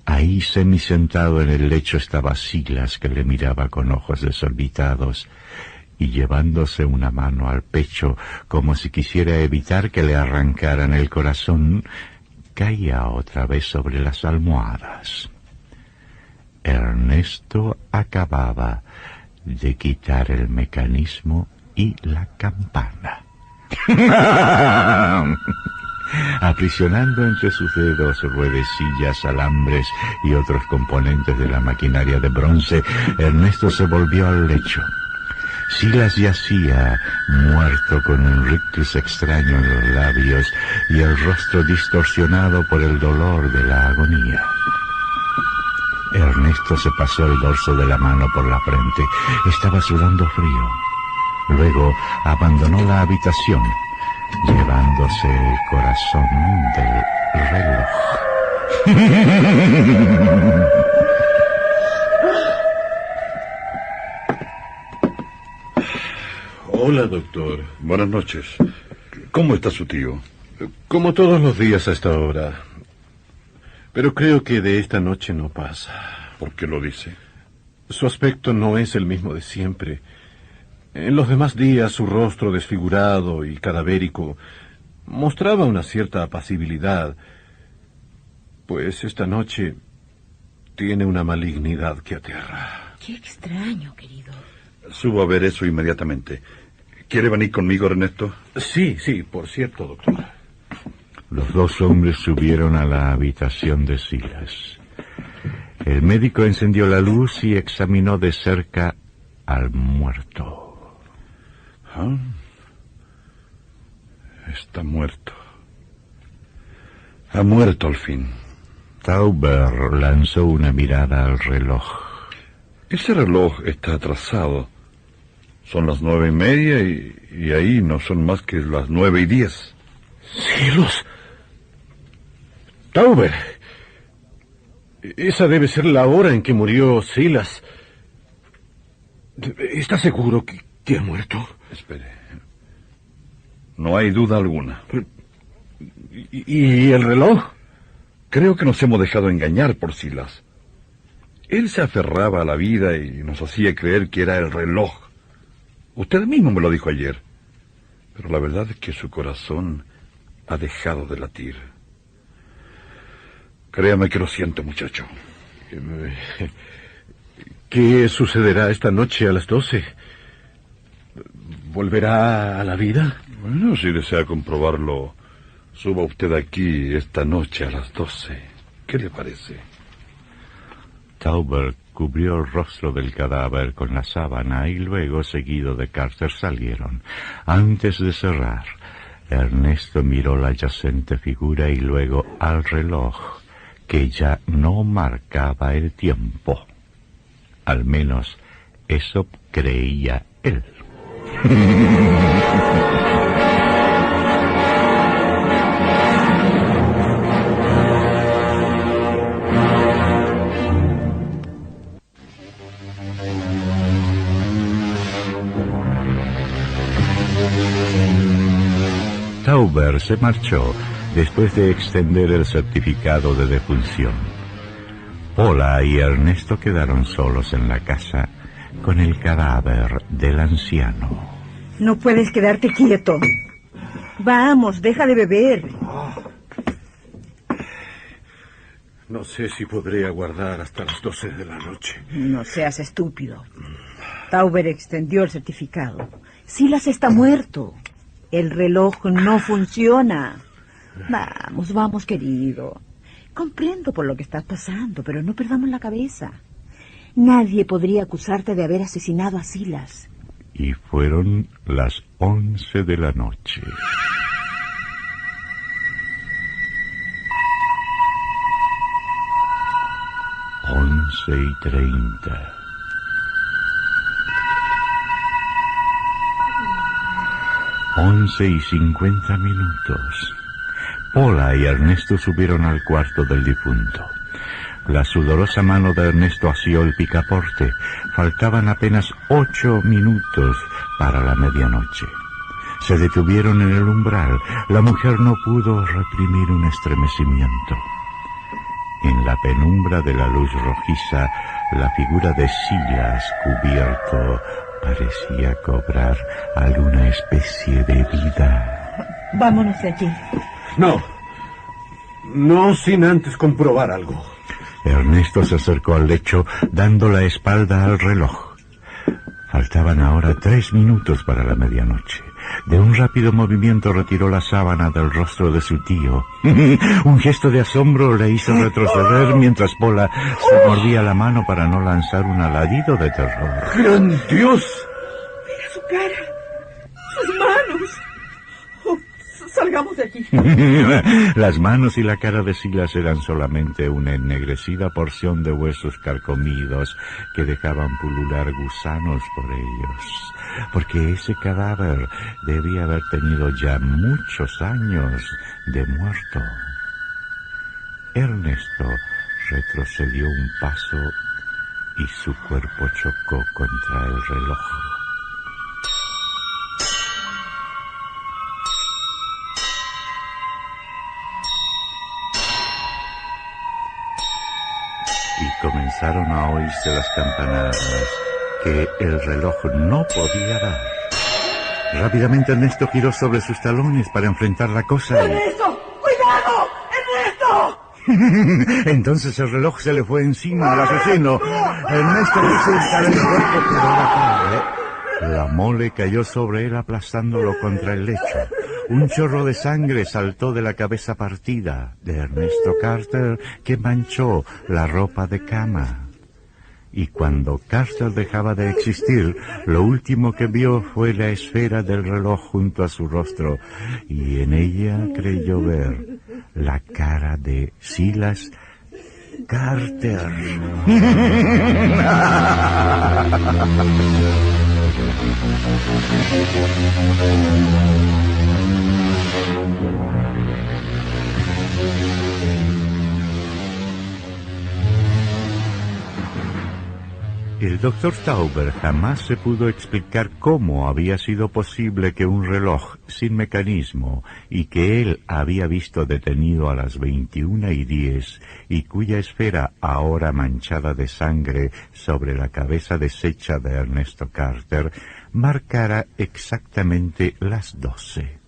Ahí, semisentado en el lecho, estaba Silas, que le miraba con ojos desorbitados y llevándose una mano al pecho como si quisiera evitar que le arrancaran el corazón, caía otra vez sobre las almohadas. Ernesto acababa de quitar el mecanismo y la campana. Aprisionando entre sus dedos ruedecillas, alambres y otros componentes de la maquinaria de bronce, Ernesto se volvió al lecho. Silas yacía muerto con un rictus extraño en los labios y el rostro distorsionado por el dolor de la agonía. Ernesto se pasó el dorso de la mano por la frente. Estaba sudando frío. Luego abandonó la habitación, llevándose el corazón del reloj. Hola, doctor. Buenas noches. ¿Cómo está su tío? Como todos los días a esta hora. Pero creo que de esta noche no pasa. ¿Por qué lo dice? Su aspecto no es el mismo de siempre. En los demás días su rostro desfigurado y cadavérico mostraba una cierta apacibilidad, pues esta noche tiene una malignidad que aterra. Qué extraño, querido. Subo a ver eso inmediatamente. ¿Quiere venir conmigo, Ernesto? Sí, por cierto, doctor. Los dos hombres subieron a la habitación de Silas. El médico encendió la luz y examinó de cerca al muerto. ¿Ah? Está muerto. Ha muerto al fin. Tauber lanzó una mirada al reloj. Ese reloj está atrasado. Son las 9:30 y ahí no son más que las 9:10. ¡Cielos! Tauber. Esa debe ser la hora en que murió Silas. ¿Está seguro que ha muerto? Espere. No hay duda alguna. ¿Y el reloj? Creo que nos hemos dejado engañar por Silas. Él se aferraba a la vida y nos hacía creer que era el reloj. Usted mismo me lo dijo ayer. Pero la verdad es que su corazón ha dejado de latir. Créame que lo siento, muchacho. ¿Qué sucederá esta noche a las 12? ¿Volverá a la vida? Bueno, si desea comprobarlo, suba usted aquí esta noche a las 12. ¿Qué le parece? Tauber cubrió el rostro del cadáver con la sábana y luego, seguido de Carter, salieron. Antes de cerrar, Ernesto miró la yacente figura y luego al reloj, que ya no marcaba el tiempo. Al menos eso creía él. Tauber se marchó después de extender el certificado de defunción. Paula y Ernesto quedaron solos en la casa con el cadáver del anciano. No puedes quedarte quieto. Vamos, deja de beber. No sé si podré aguardar hasta las 12 de la noche. No seas estúpido. Tauber extendió el certificado. Silas está muerto. El reloj no funciona. Vamos, querido. Comprendo por lo que estás pasando, pero no perdamos la cabeza. Nadie podría acusarte de haber asesinado a Silas. Y fueron las 11 de la noche. Once y 30. Once y 50 minutos. Paula y Ernesto subieron al cuarto del difunto. La sudorosa mano de Ernesto asió el picaporte. Faltaban apenas 8 minutos para la medianoche. Se detuvieron en el umbral. La mujer no pudo reprimir un estremecimiento. En la penumbra de la luz rojiza, la figura de Silas cubierto parecía cobrar alguna especie de vida. Vámonos de aquí. No sin antes comprobar algo. Ernesto se acercó al lecho, dando la espalda al reloj. Faltaban ahora 3 minutos para la medianoche. De un rápido movimiento retiró la sábana del rostro de su tío. Un gesto de asombro le hizo retroceder mientras Paula se mordía la mano para no lanzar un alarido de terror. ¡Gran Dios! Mira su cara. Sus manos. Salgamos de aquí. Las manos y la cara de Silas eran solamente una ennegrecida porción de huesos carcomidos que dejaban pulular gusanos por ellos. Porque ese cadáver debía haber tenido ya muchos años de muerto. Ernesto retrocedió un paso y su cuerpo chocó contra el reloj. Y con comenzaron a oírse las campanadas que el reloj no podía dar. Rápidamente Ernesto giró sobre sus talones para enfrentar la cosa y... ¡Ernesto! ¡Cuidado! ¡Ernesto! Entonces el reloj se le fue encima al asesino. Ernesto quiso evitar el cuerpo, pero la mole cayó sobre él aplastándolo contra el lecho. Un chorro de sangre saltó de la cabeza partida de Ernesto Carter que manchó la ropa de cama. Y cuando Carter dejaba de existir, lo último que vio fue la esfera del reloj junto a su rostro, y en ella creyó ver la cara de Silas Carter. El doctor Tauber jamás se pudo explicar cómo había sido posible que un reloj sin mecanismo y que él había visto detenido a las 21:10 y cuya esfera ahora manchada de sangre sobre la cabeza deshecha de Ernesto Carter marcara exactamente las 12.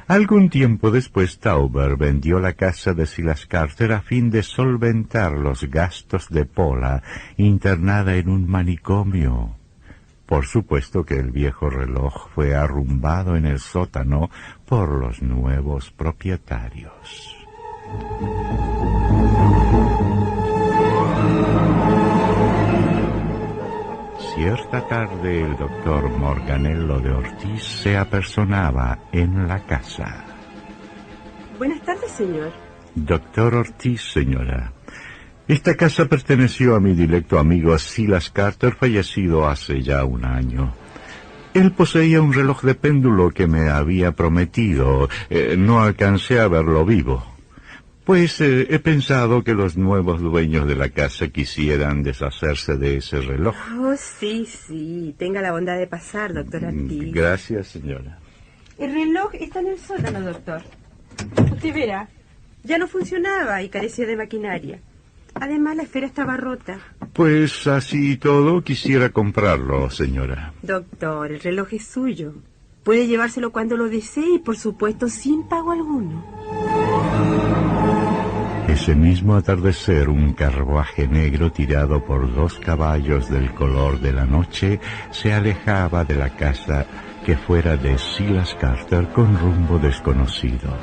Algún tiempo después Tauber vendió la casa de Silas Carter a fin de solventar los gastos de Paula, internada en un manicomio. Por supuesto que el viejo reloj fue arrumbado en el sótano por los nuevos propietarios. Cierta tarde el doctor Morganello de Ortiz se apersonaba en la casa. Buenas tardes, señor. Doctor Ortiz, señora. Esta casa perteneció a mi directo amigo Silas Carter, fallecido hace ya un año. Él poseía un reloj de péndulo que me había prometido. No alcancé a verlo vivo. Pues he pensado que los nuevos dueños de la casa quisieran deshacerse de ese reloj. Oh, sí. Tenga la bondad de pasar, doctor Ortiz. Gracias, señora. El reloj está en el sótano, doctor. Usted verá. Ya no funcionaba y carecía de maquinaria. Además, la esfera estaba rota. Pues así y todo quisiera comprarlo, señora. Doctor, el reloj es suyo. Puede llevárselo cuando lo desee y, por supuesto, sin pago alguno. Ese mismo atardecer, un carruaje negro tirado por 2 caballos del color de la noche se alejaba de la casa que fuera de Silas Carter con rumbo desconocido.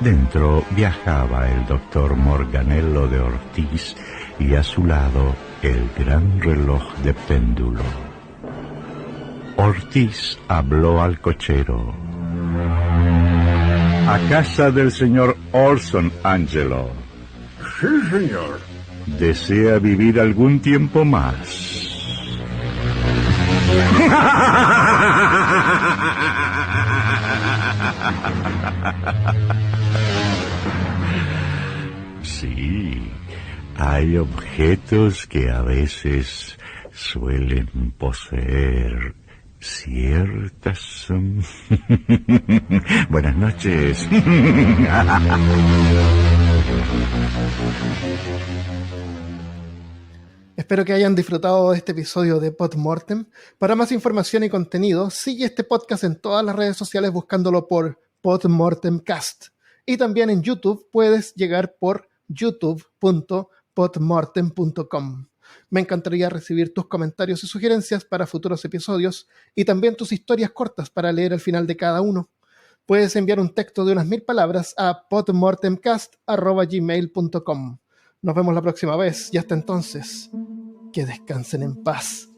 Dentro viajaba el doctor Morganello de Ortiz y a su lado el gran reloj de péndulo. Ortiz habló al cochero. A casa del señor Orson, Angelo. Sí, señor. ¿Desea vivir algún tiempo más? Sí, hay objetos que a veces suelen poseer ciertas... Buenas noches. Espero que hayan disfrutado de este episodio de Podmortem. Para más información y contenido, sigue este podcast en todas las redes sociales buscándolo por Podmortemcast. Y también en YouTube puedes llegar por youtube.podmortem.com. Me encantaría recibir tus comentarios y sugerencias para futuros episodios y también tus historias cortas para leer al final de cada uno. Puedes enviar un texto de unas 1000 palabras a podmortemcast@gmail.com. Nos vemos la próxima vez y hasta entonces, que descansen en paz.